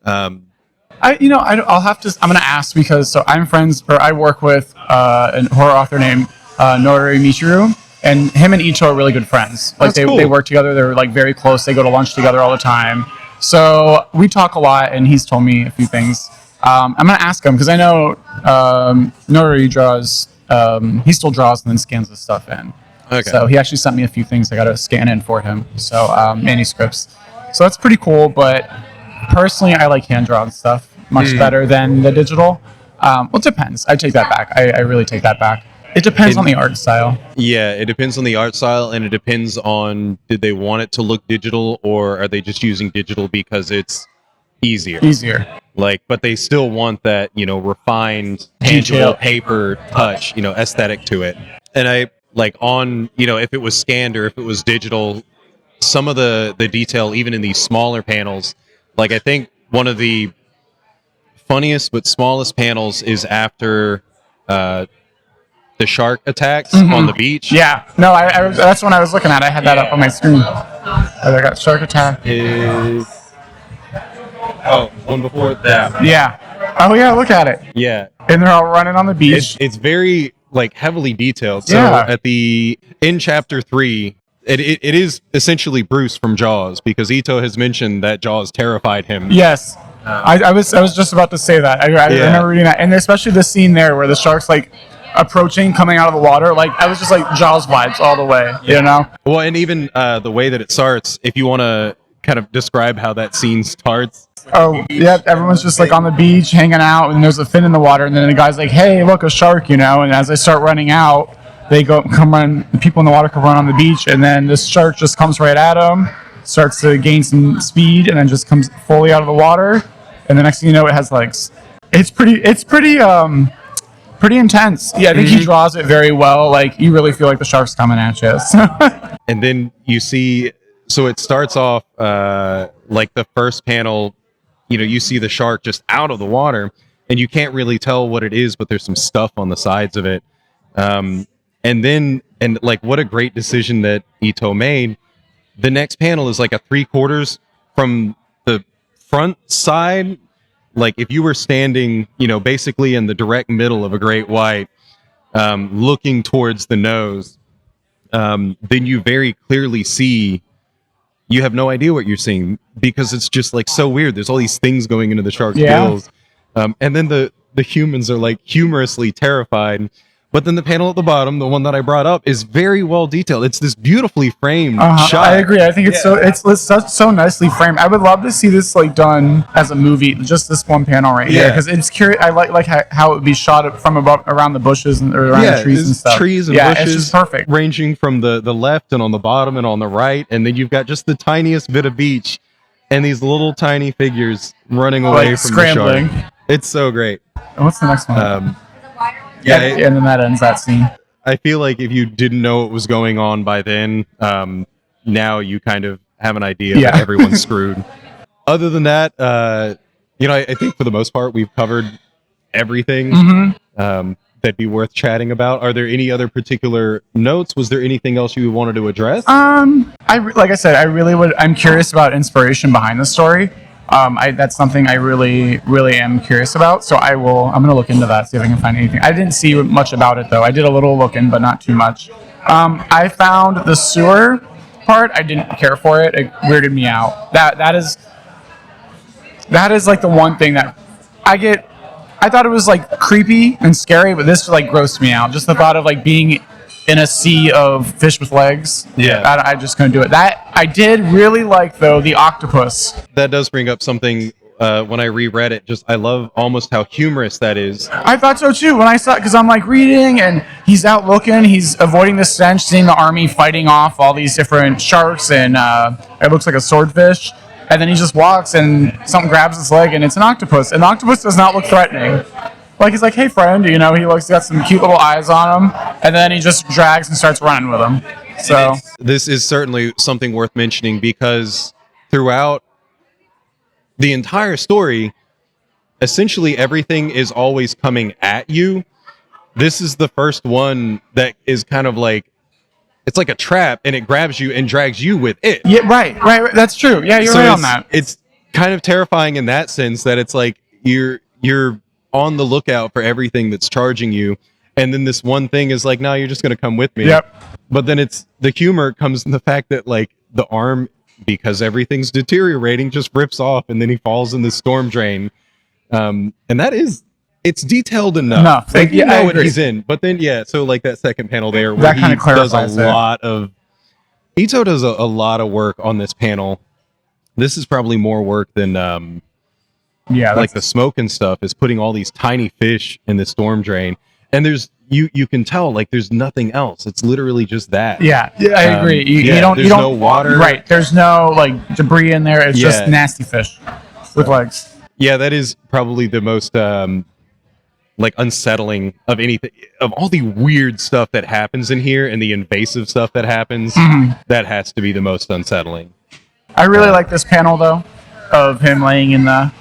I'll have to. I'm going to ask, because I work with a horror author named Noroi Michiru, and him and Icho are really good friends. Like, they work together. They're like very close. They go to lunch together all the time. So we talk a lot, and he's told me a few things. I'm going to ask him, because I know Noroi draws. He still draws and then scans the stuff in. Okay. So he actually sent me a few things I got to scan in for him. So manuscripts. So that's pretty cool. But personally, I like hand-drawn stuff much better than the digital. Well, it depends. I take that back. I really take that back. It depends on the art style. Yeah, it depends on the art style, and it depends on, did they want it to look digital, or are they just using digital because it's easier? Like, but they still want that, refined, tangible paper touch, aesthetic to it. And I like on, if it was scanned or if it was digital, some of the detail, even in these smaller panels, like I think one of the funniest but smallest panels is after the shark attacks on the beach. Yeah. No, I that's when I was looking at. I had that up on my screen. I got shark attack. One before that. Yeah. Oh yeah, look at it. Yeah. And they're all running on the beach. It's very like heavily detailed. So in chapter 3, it is essentially Bruce from Jaws, because Ito has mentioned that Jaws terrified him. Yes. I was just about to say that. I remember reading that, and especially the scene there where the shark's like approaching, coming out of the water. Like, I was just like Jaws vibes all the way. Well, and even the way that it starts, if you want to kind of describe how that scene starts. Oh, yeah, everyone's just like on the beach hanging out, and there's a fin in the water, and then the guy's like, "Hey, look, a shark," and as they start running out, come run. People in the water come run on the beach, and then this shark just comes right at them, starts to gain some speed, and then just comes fully out of the water, and the next thing you know, it has legs. It's pretty intense. Yeah, I think he draws it very well. Like, you really feel like the shark's coming at you. And then you see, so it starts off like the first panel, you see the shark just out of the water, and you can't really tell what it is, but there's some stuff on the sides of it. And like, what a great decision that Ito made. The next panel is like a 3/4 from the front side. Like, if you were standing, basically in the direct middle of a great white, looking towards the nose, then you very clearly see, you have no idea what you're seeing, because it's just like so weird. There's all these things going into the shark's gills. And then the humans are like humorously terrified. But then the panel at the bottom, the one that I brought up, is very well detailed. It's this beautifully framed shot. I agree. I think it's so nicely framed. I would love to see this like done as a movie. Just this one panel right here, because it's curious. I like how it would be shot from around the bushes and around the trees and stuff. Trees and bushes, it's just perfect. Ranging from the left and on the bottom and on the right, and then you've got just the tiniest bit of beach, and these little tiny figures running away from scrambling. The shark. It's so great. And what's the next one? And then that ends that scene. I feel like if you didn't know what was going on by then, now you kind of have an idea that everyone's screwed. Other than that, I think for the most part we've covered everything that'd be worth chatting about. Are there any other particular notes? Was there anything else you wanted to address? Like I said, I'm curious about inspiration behind the story. That's something I really, really am curious about. So I'm going to look into that, see if I can find anything. I didn't see much about it though. I did a little looking, but not too much. I found the sewer part. I didn't care for it. It weirded me out. That is like the one thing that I thought it was like creepy and scary, but this like grossed me out. Just the thought of like being in a sea of fish with legs. Yeah. I just couldn't do it. That I did really like though, the octopus. That does bring up something when I reread it. Just, I love almost how humorous that is. I thought so too when I saw it, because I'm like reading and he's out looking, he's avoiding the stench, seeing the army fighting off all these different sharks, and it looks like a swordfish. And then he just walks and something grabs his leg and it's an octopus. And the octopus does not look threatening. Like, he's like, "Hey friend," he got some cute little eyes on him, and then he just drags and starts running with him. So this is certainly something worth mentioning, because throughout the entire story, essentially everything is always coming at you. This is the first one that is kind of like, it's like a trap, and it grabs you and drags you with it. Yeah, right. That's true. Yeah, you're right on that. It's kind of terrifying in that sense, that it's like you're on the lookout for everything that's charging you, and then this one thing is like, "No, you're just going to come with me." Yep. But then the humor comes in the fact that like the arm, because everything's deteriorating, just rips off, and then he falls in the storm drain. And it's detailed enough. Like, you know what he's in. But then so like that second panel there, where that kind of clarifies does Ito does a lot of work on this panel. This is probably more work than like the smoke and stuff, is putting all these tiny fish in the storm drain, and there's you can tell like there's nothing else. It's literally just that. Yeah, I agree. You don't. No water. Right. There's no like debris in there. It's just nasty fish with legs. Yeah, that is probably the most like unsettling of anything, of all the weird stuff that happens in here and the invasive stuff that happens. That has to be the most unsettling. I really like this panel though, of him laying in the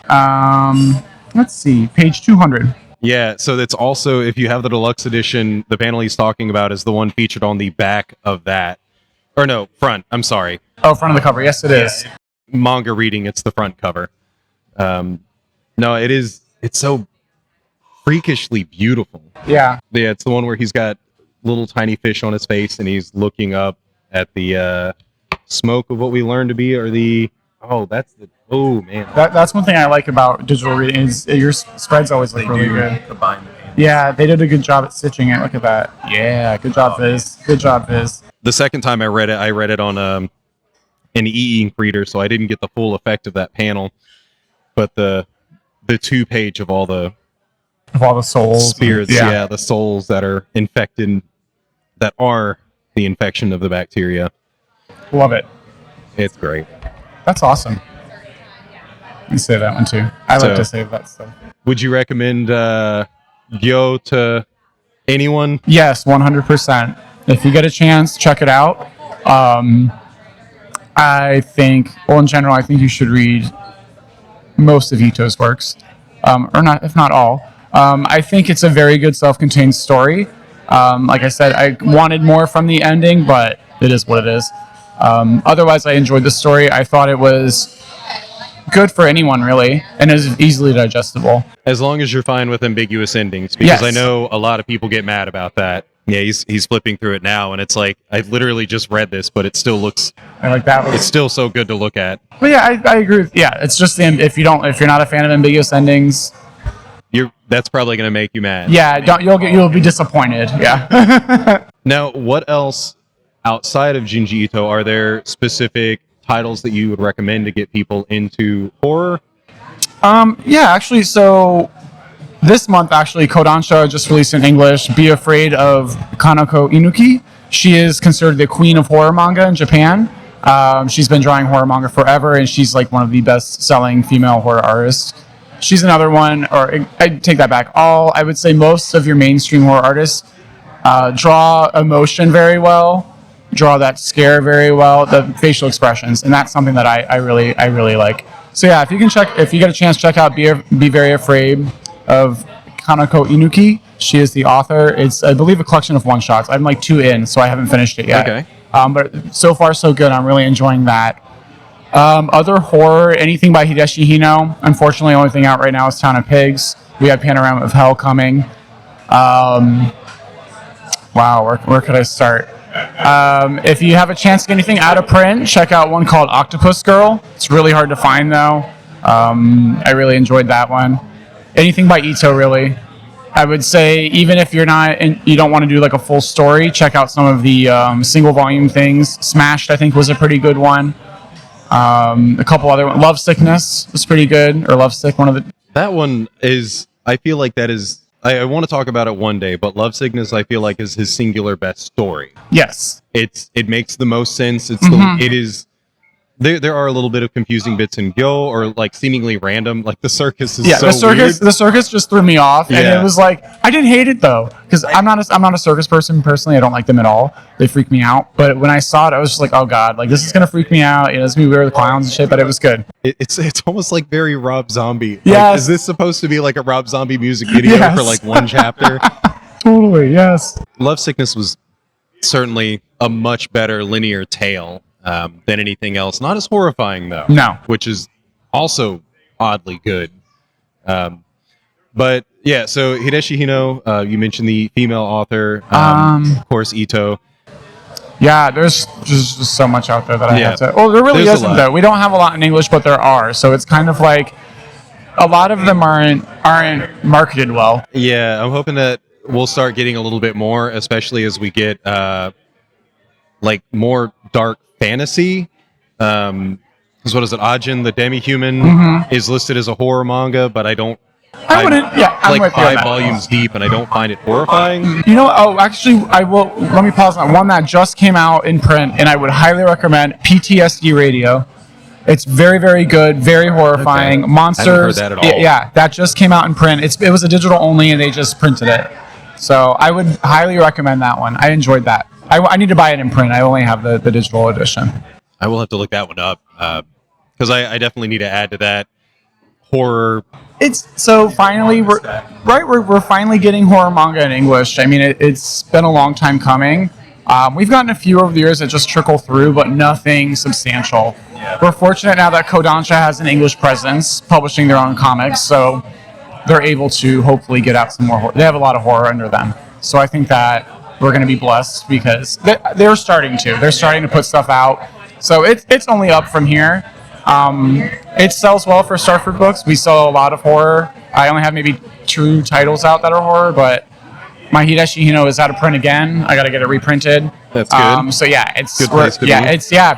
let's see, page 200. Yeah, so that's also, if you have the deluxe edition, the panel he's talking about is the one featured on the back of that. Or no, front. I'm sorry. Oh, front of the cover. Yes, it is. Manga reading, it's the front cover. No, it's so freakishly beautiful. Yeah. Yeah, it's the one where he's got little tiny fish on his face, and he's looking up at the smoke of what we learned to be, or oh man. That's one thing I like about digital reading, is your spreads always look really good. Yeah, they did a good job at stitching it. Look at that. Yeah, good job, Viz. Good job, Viz. The second time I read it on an e-ink reader, so I didn't get the full effect of that panel. but the 2-page of all the souls, spirits, the souls that are infected, that are the infection of the bacteria. Love it. It's great. That's awesome. You say that one too. I like to save that stuff. Would you recommend GYO to anyone? Yes, 100%. If you get a chance, check it out. I think, in general, I think you should read most of Ito's works, or not, if not all. I think it's a very good self-contained story. Like I said, I wanted more from the ending, but it is what it is. Otherwise, I enjoyed the story. I thought it was good for anyone, really, and is easily digestible. As long as you're fine with ambiguous endings, because Yes. I know a lot of people get mad about that. Yeah, he's flipping through it now, and it's like, I've literally just read this, but it still looks, I like that one. it's still so good to look at. But yeah, I agree. It's just if you're not a fan of ambiguous endings, That's probably going to make you mad. yeah, you'll be disappointed. Yeah. Now, what else outside of Junji Ito, are there specific titles that you would recommend to get people into horror? Yeah, actually, so this month, Kodansha just released in English, Be Afraid of Kanako Inuki. She is considered the queen of horror manga in Japan. She's been drawing horror manga forever, and she's like one of the best-selling female horror artists. She's another one, or I take that back. I would say most of your mainstream horror artists draw emotion very well, draw that scare very well, the facial expressions, and that's something that I really like. So yeah, if you get a chance, check out Be Very Afraid of Kanako Inuki. She is the author. It's, I believe, a collection of one-shots. I'm like 2 in, so I haven't finished it yet. Okay. But so far, so good. I'm really enjoying that. Other horror, anything by Hideshi Hino. Unfortunately, the only thing out right now is Town of Pigs. We have Panorama of Hell coming. Wow, where could I start? If you have a chance to get anything out of print, check out one called Octopus Girl. It's really hard to find, though. I really enjoyed that one. Anything by Ito, really. I would say, even if you don't want to do like a full story, check out some of the single volume things. Smashed, I think, was a pretty good one. A couple other ones. Love Sickness was pretty good, or Love Sick, one of the... That one is, I feel like that is, I want to talk about it one day, but Love Sickness, I feel like, is his singular best story. Yes. It makes the most sense. It is, there are a little bit of confusing bits in GYO, or like seemingly random, like the circus is weird. The circus just threw me off, and it was like, I didn't hate it though, because I'm not a circus person personally. I don't like them at all. They freak me out. But when I saw it, I was just like, oh god, like this is gonna freak me out. It's gonna be weird with clowns and shit, but it was good. It's almost like very Rob Zombie. Yes. Like, is this supposed to be like a Rob Zombie music video for like one chapter? Totally, yes. Love Sickness was certainly a much better linear tale than anything else. Not as horrifying, though. No. Which is also oddly good. But yeah, so Hideshi Hino, you mentioned the female author, of course, Ito. Yeah, there's just so much out there that I have to... Oh, there really There's a isn't, lot. though. We don't have a lot in English, but there are. So it's kind of like... A lot of them aren't marketed well. Yeah, I'm hoping that we'll start getting a little bit more, especially as we get like more dark fantasy. Because what is it? Ajin, the Demi-Human, is listed as a horror manga, but I don't... I wouldn't... Yeah, I'm like with you on 5 that. volumes deep, and I don't find it horrifying. You know, actually, I will... Let me pause on one that just came out in print, and I would highly recommend PTSD Radio. It's very, very good, very horrifying. Okay. Monsters... I haven't heard that at all. Yeah, that just came out in print. It was a digital only, and they just printed it. So I would highly recommend that one. I enjoyed that. I need to buy it in print. I only have the digital edition. I will have to look that one up, because I definitely need to add to that horror. It's so finally we're finally getting horror manga in English. I mean, it's been a long time coming. We've gotten a few over the years that just trickle through, but nothing substantial. We're fortunate now that Kodansha has an English presence, publishing their own comics, so they're able to hopefully get out some more horror. They have a lot of horror under them, so I think that we're going to be blessed because they're starting to put stuff out. So it's only up from here. It sells well for Starfruit books. We sell a lot of horror. I only have maybe 2 titles out that are horror, but my Hideshi Hino is out of print again. I got to get it reprinted. That's good. So yeah, it's Good place to be.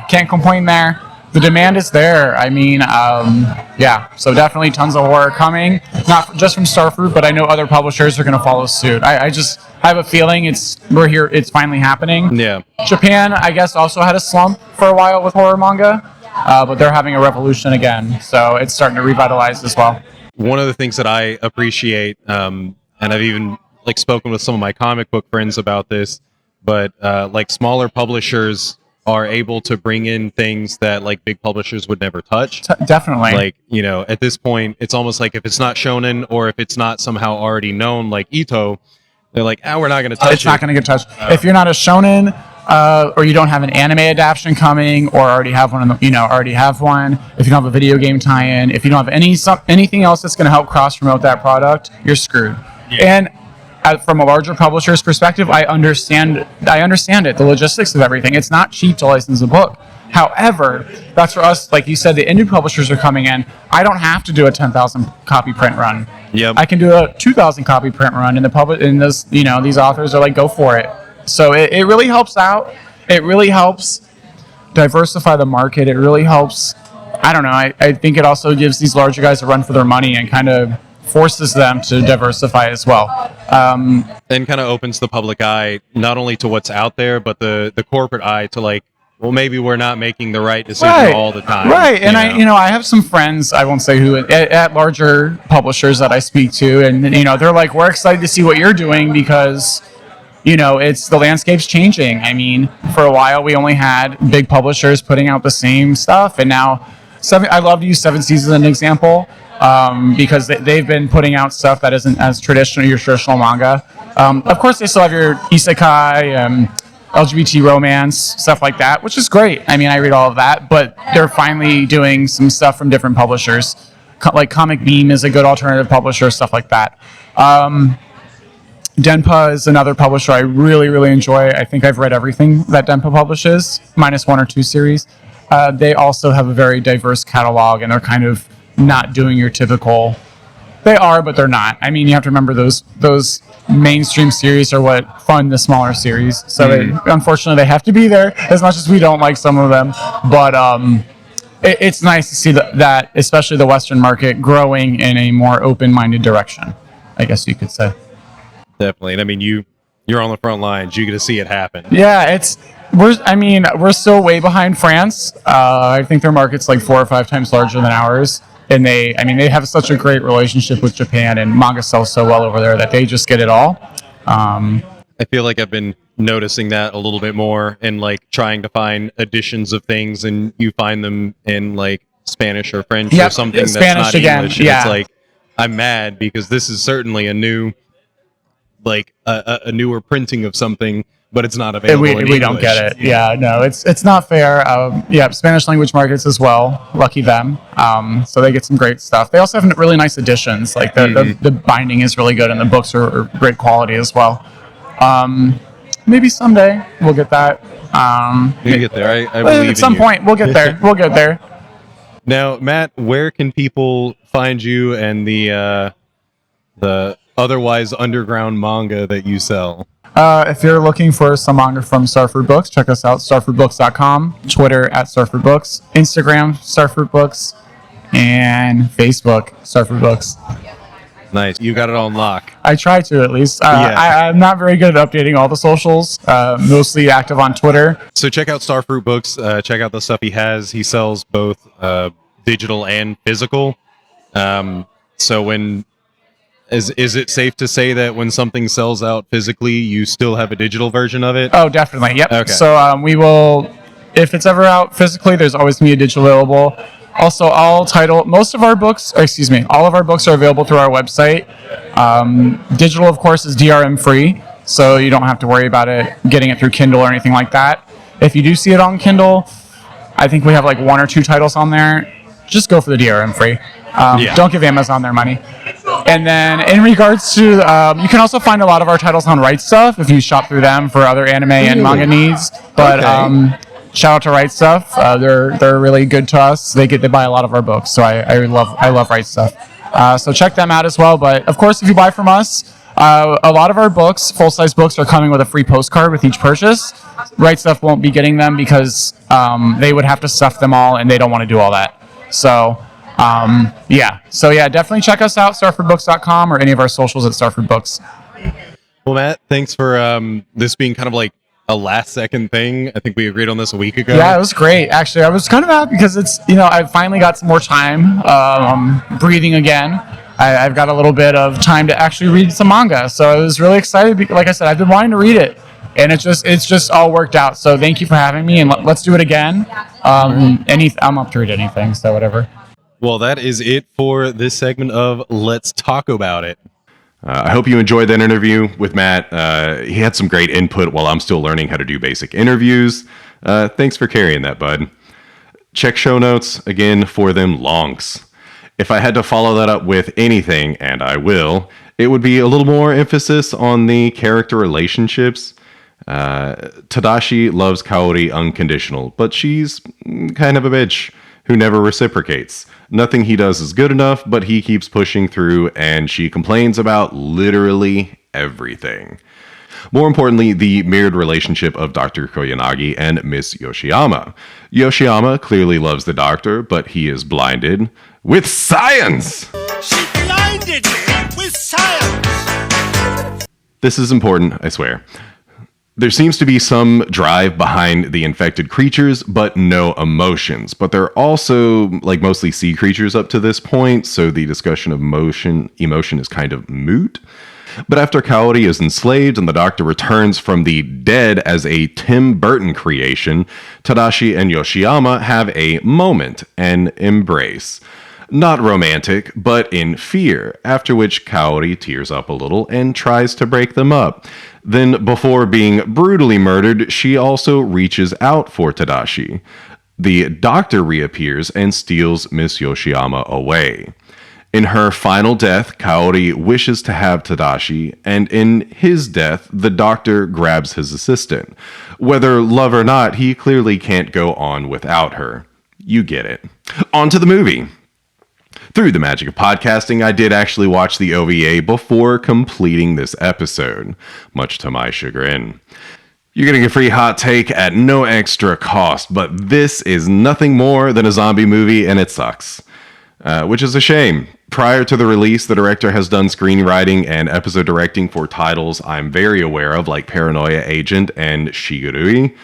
can't complain there. the demand is there. I mean, yeah, so definitely tons of horror coming, not just from Starfruit, but I know other publishers are going to follow suit. I just have a feeling it's finally happening. Yeah. Japan, I guess, also had a slump for a while with horror manga, but they're having a revolution again, so it's starting to revitalize as well. One of the things that I appreciate, and I've even like spoken with some of my comic book friends about this, but like smaller publishers are able to bring in things that like big publishers would never touch. Definitely. Like, you know, at this point, it's almost like if it's not shonen or if it's not somehow already known, like Ito, they're like, we're not going to touch it. It's not going to get touched. If you're not a shonen, or you don't have an anime adaptation coming, or already have one, if you don't have a video game tie-in, if you don't have anything else that's going to help cross-promote that product, you're screwed. Yeah. And from a larger publisher's perspective, I understand it, the logistics of everything. It's not cheap to license a book. However, that's for us, like you said, the indie publishers are coming in. I don't have to do a 10,000 copy print run. Yep. I can do a 2,000 copy print run, and these authors are like, go for it. So it really helps out. It really helps diversify the market. It really helps. I don't know. I think it also gives these larger guys a run for their money and kind of forces them to diversify as well. And kind of opens the public eye, not only to what's out there, but the corporate eye to like, well, maybe we're not making the right decision all the time. Right. And I have some friends, I won't say who, at larger publishers that I speak to. And, they're like, we're excited to see what you're doing because, it's the landscape's changing. I mean, for a while, we only had big publishers putting out the same stuff. And now, I love to use Seven Seas as an example because they've been putting out stuff that isn't as your traditional manga. Of course, they still have your isekai, LGBT romance, stuff like that, which is great. I mean, I read all of that, but they're finally doing some stuff from different publishers. Like Comic Beam is a good alternative publisher, stuff like that. Denpa is another publisher I really, really enjoy. I think I've read everything that Denpa publishes, minus 1 or 2 series. They also have a very diverse catalog, and they're kind of not doing your typical... They are, but they're not. I mean, you have to remember those mainstream series are what fund the smaller series. So unfortunately, they have to be there, as much as we don't like some of them. But it's nice to see that, especially the Western market, growing in a more open-minded direction, I guess you could say. Definitely. And I mean, you're on the front lines. You get to see it happen. Yeah, we're still way behind France. I think their market's like 4 or 5 times larger than ours. And they have such a great relationship with Japan, and manga sells so well over there that they just get it all. I feel like I've been noticing that a little bit more, and like trying to find editions of things, and you find them in like Spanish or French or something that's not English. And it's like, I'm mad because this is certainly a new, like a newer printing of something, but it's not available in English. We don't get it. Yeah, no, it's not fair. Spanish language markets as well. Lucky them. So they get some great stuff. They also have really nice editions. Like the binding is really good, and the books are great quality as well. Maybe someday we'll get that. We'll get there. I believe at some point we'll get there. We'll get there. Now, Matt, where can people find you and the otherwise underground manga that you sell? If you're looking for some manga from Starfruit Books, check us out, starfruitbooks.com, Twitter @StarfruitBooks, Instagram, StarfruitBooks, and Facebook, Starfruit Books. Nice. You got it on lock. I try to, at least. I'm not very good at updating all the socials, mostly active on Twitter. So check out Starfruit Books. Check out the stuff he has. He sells both digital and physical. So when... Is it safe to say that when something sells out physically, you still have a digital version of it? Oh, definitely. Yep. Okay. So we will, if it's ever out physically, there's always going to be a digital available. Also, all of our books are available through our website. Digital, of course, is DRM free, so you don't have to worry about getting it through Kindle or anything like that. If you do see it on Kindle, I think we have like 1 or 2 titles on there. Just go for the DRM free. Don't give Amazon their money. And then in regards to, you can also find a lot of our titles on Right Stuff if you shop through them for other anime and manga needs. But shout out to Right Stuff. They're really good to us. They buy a lot of our books, so I love Right Stuff. So check them out as well. But of course, if you buy from us, A lot of our books, full-size books, are coming with a free postcard with each purchase. Right Stuff won't be getting them because they would have to stuff them all, and they don't want to do all that. So, definitely check us out, starfordbooks.com, or any of our socials at Starford Books. Well, Matt, thanks for this being kind of like a last second thing. I think we agreed on this a week ago. Yeah, it was great. Actually, I was kind of happy because it's, I finally got some more time breathing again. I've got a little bit of time to actually read some manga. So I was really excited. Like I said, I've been wanting to read it, and it's just all worked out. So thank you for having me, and let's do it again. I'm up to read anything, so whatever. Well, that is it for this segment of Let's Talk About It. I hope you enjoyed that interview with Matt. He had some great input while I'm still learning how to do basic interviews. Thanks for carrying that, bud. Check show notes again for them longs. If I had to follow that up with anything, and I will, it would be a little more emphasis on the character relationships. Tadashi loves Kaori unconditional, but she's kind of a bitch who never reciprocates. Nothing he does is good enough, but he keeps pushing through, and she complains about literally everything. More importantly, the mirrored relationship of Dr. Koyanagi and Miss Yoshiyama. Yoshiyama clearly loves the doctor, but he is blinded with science! She blinded me with science! This is important, I swear. There seems to be some drive behind the infected creatures, but no emotions. But they're also mostly sea creatures up to this point, so the discussion of emotion is kind of moot. But after Kaori is enslaved and the doctor returns from the dead as a Tim Burton creation, Tadashi and Yoshiyama have a moment, an embrace. Not romantic, but in fear, after which Kaori tears up a little and tries to break them up. Then, before being brutally murdered, she also reaches out for Tadashi. The doctor reappears and steals Miss Yoshiyama away. In her final death, Kaori wishes to have Tadashi, and in his death, the doctor grabs his assistant. Whether love or not, he clearly can't go on without her. You get it. On to the movie. Through the magic of podcasting, I did actually watch the OVA before completing this episode, much to my chagrin. You're getting a free hot take at no extra cost, but this is nothing more than a zombie movie, and it sucks. Which is a shame. Prior to the release, the director has done screenwriting and episode directing for titles I'm very aware of, like Paranoia Agent and Shigurui.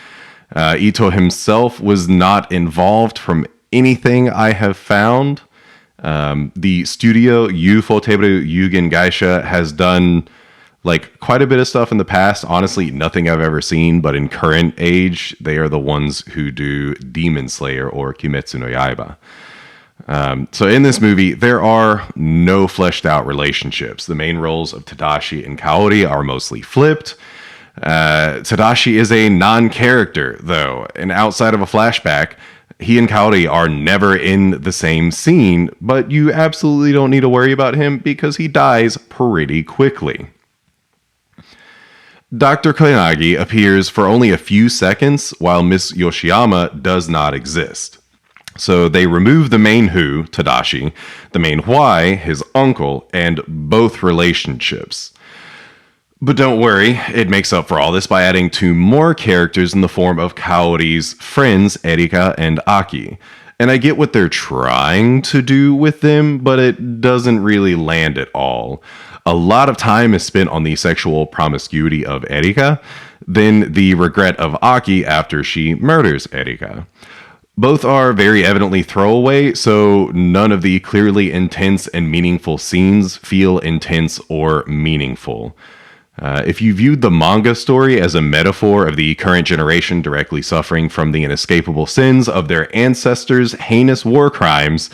Ito himself was not involved from anything I have found. The studio Ufotable Yugen Gaisha has done quite a bit of stuff in the past. Honestly, nothing I've ever seen, but in current age, they are the ones who do Demon Slayer or Kimetsu no Yaiba. So in this movie, there are no fleshed out relationships. The main roles of Tadashi and Kaori are mostly flipped. Tadashi is a non-character, though, and outside of a flashback, he and Kaori are never in the same scene, but you absolutely don't need to worry about him because he dies pretty quickly. Dr. Koyanagi appears for only a few seconds, while Miss Yoshiyama does not exist. So they remove the main who, Tadashi, the main why, his uncle, and both relationships. But don't worry, it makes up for all this by adding two more characters in the form of Kaori's friends, Erika and Aki. And I get what they're trying to do with them, but it doesn't really land at all. A lot of time is spent on the sexual promiscuity of Erika, then the regret of Aki after she murders Erika. Both are very evidently throwaway, so none of the clearly intense and meaningful scenes feel intense or meaningful. If you viewed the manga story as a metaphor of the current generation directly suffering from the inescapable sins of their ancestors' heinous war crimes,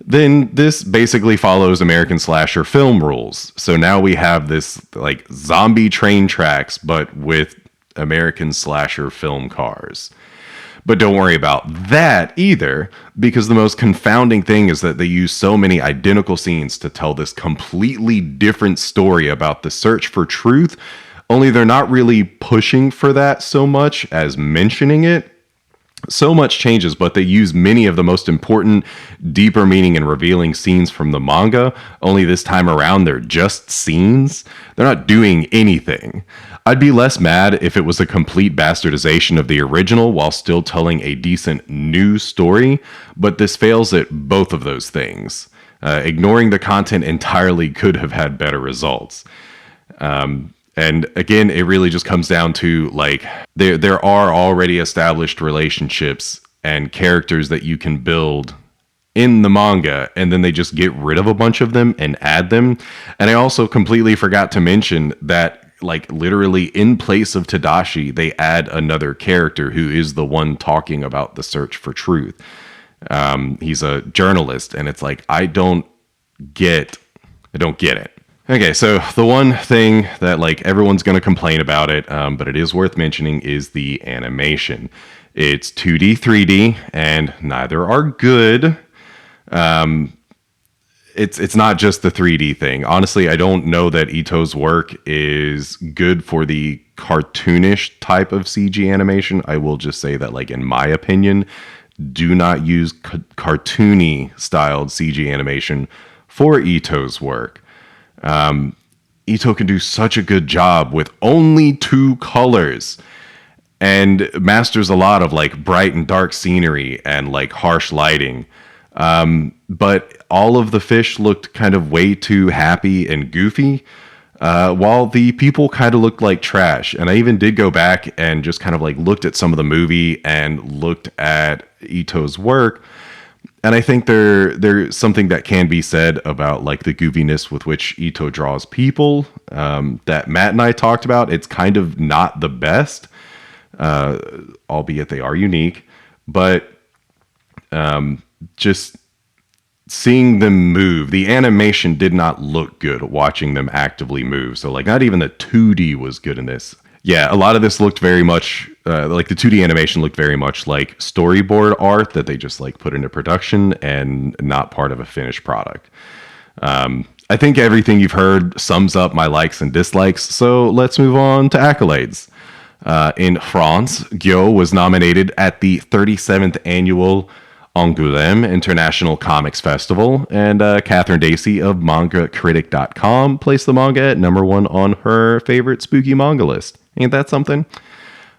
then this basically follows American slasher film rules. So now we have this zombie train tracks, but with American slasher film cars. But don't worry about that either, because the most confounding thing is that they use so many identical scenes to tell this completely different story about the search for truth, only they're not really pushing for that so much as mentioning it. So much changes, but they use many of the most important, deeper meaning and revealing scenes from the manga. Only this time around, they're just scenes. They're not doing anything. I'd be less mad if it was a complete bastardization of the original while still telling a decent new story, but this fails at both of those things. Ignoring the content entirely could have had better results. And again, it really just comes down to like there are already established relationships and characters that you can build in the manga, and then they just get rid of a bunch of them and add them. And I also completely forgot to mention that like literally in place of Tadashi, they add another character who is the one talking about the search for truth. He's a journalist, and it's like I don't get it. Okay, so the one thing that like everyone's going to complain about it, but it is worth mentioning, is the animation. It's 2D, 3D, and neither are good. It's not just the 3D thing. Honestly, I don't know that Ito's work is good for the cartoonish type of CG animation. I will just say that, like in my opinion, do not use cartoony styled CG animation for Ito's work. Ito can do such a good job with only 2 colors and masters a lot of like bright and dark scenery and like harsh lighting. But all of the fish looked kind of way too happy and goofy, while the people kind of looked like trash. And I even did go back and just kind of like looked at some of the movie and looked at Ito's work. And I think there's something that can be said about like the goofiness with which Ito draws people, that Matt and I talked about. It's kind of not the best, albeit they are unique, but just seeing them move, the animation did not look good watching them actively move. So like not even the 2D was good in this. Yeah, a lot of this looked very much like the 2D animation looked very much like storyboard art that they just like put into production and not part of a finished product. I think everything you've heard sums up my likes and dislikes, so let's move on to accolades. In France, GYO was nominated at the 37th annual Angoulême International Comics Festival, and Catherine Dacey of MangaCritic.com placed the manga at number 1 on her favorite spooky manga list. Ain't that something?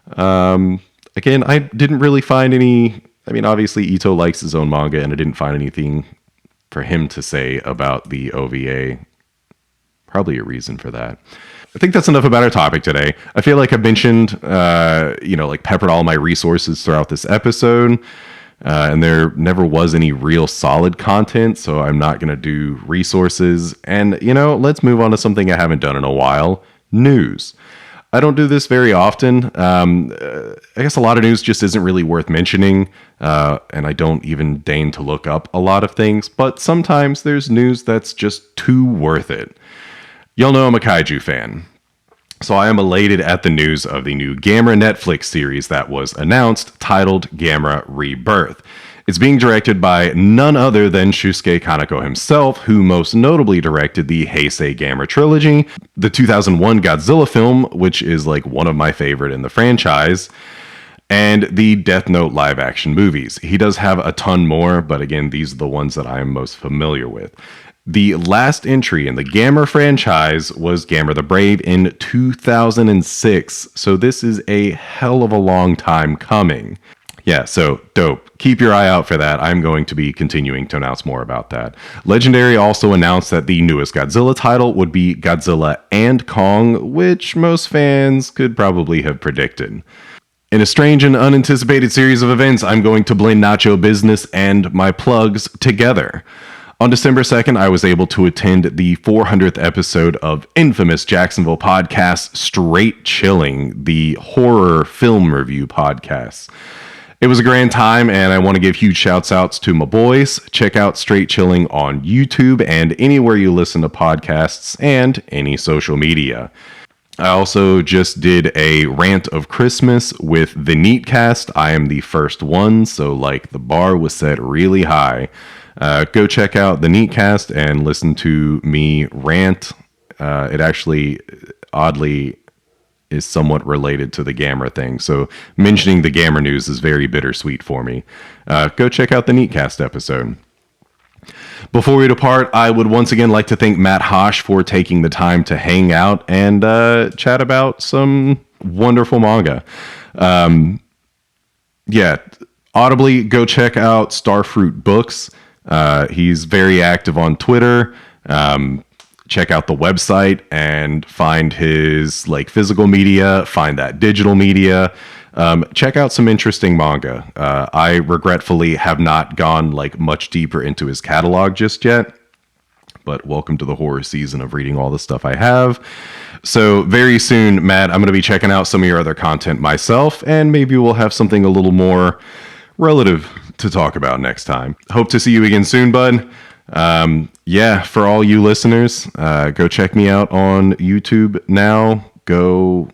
Again, I didn't really find any. I mean, obviously Ito likes his own manga, and I didn't find anything for him to say about the OVA. Probably a reason for that. I think that's enough about our topic today. I feel like I've mentioned, like peppered all my resources throughout this episode. And there never was any real solid content, so I'm not going to do resources. And, let's move on to something I haven't done in a while, news. I don't do this very often. I guess a lot of news just isn't really worth mentioning, and I don't even deign to look up a lot of things, but sometimes there's news that's just too worth it. Y'all know I'm a kaiju fan. So I am elated at the news of the new Gamera Netflix series that was announced, titled Gamera Rebirth. It's being directed by none other than Shusuke Kaneko himself, who most notably directed the Heisei Gamera trilogy, the 2001 Godzilla film, which is like one of my favorite in the franchise, and the Death Note live-action movies. He does have a ton more, but again, these are the ones that I am most familiar with. The last entry in the Gamera franchise was Gamera the Brave in 2006, so this is a hell of a long time coming. Yeah, so dope. Keep your eye out for that. I'm going to be continuing to announce more about that. Legendary also announced that the newest Godzilla title would be Godzilla and Kong, which most fans could probably have predicted. In a strange and unanticipated series of events, I'm going to blend Nacho Business and my plugs together. On December 2nd, I was able to attend the 400th episode of infamous Jacksonville podcast, Straight Chilling, the horror film review podcast. It was a grand time, and I want to give huge shouts outs to my boys. Check out Straight Chilling on YouTube and anywhere you listen to podcasts and any social media. I also just did a rant of Christmas with the Neatcast. I am the first one, so like the bar was set really high. Go check out the Neatcast and listen to me rant. It actually, oddly, is somewhat related to the Gamera thing. So mentioning the Gamera news is very bittersweet for me. Go check out the Neatcast episode. Before we depart, I would once again like to thank Matt Hosh for taking the time to hang out and chat about some wonderful manga. Audibly, go check out Starfruit Books. He's very active on Twitter. Check out the website and find his physical media, find that digital media. Check out some interesting manga. I regretfully have not gone much deeper into his catalog just yet, but welcome to the horror season of reading all the stuff I have. So very soon, Matt, I'm going to be checking out some of your other content myself, and maybe we'll have something a little more relative to talk about next time. Hope to see you again soon, bud. For all you listeners, go check me out on YouTube now. Go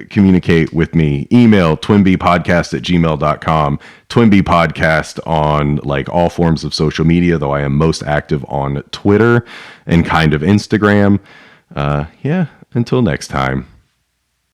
communicate with me. Email twinbpodcast@gmail.com. Twinbpodcast on all forms of social media, though I am most active on Twitter and kind of Instagram. Until next time.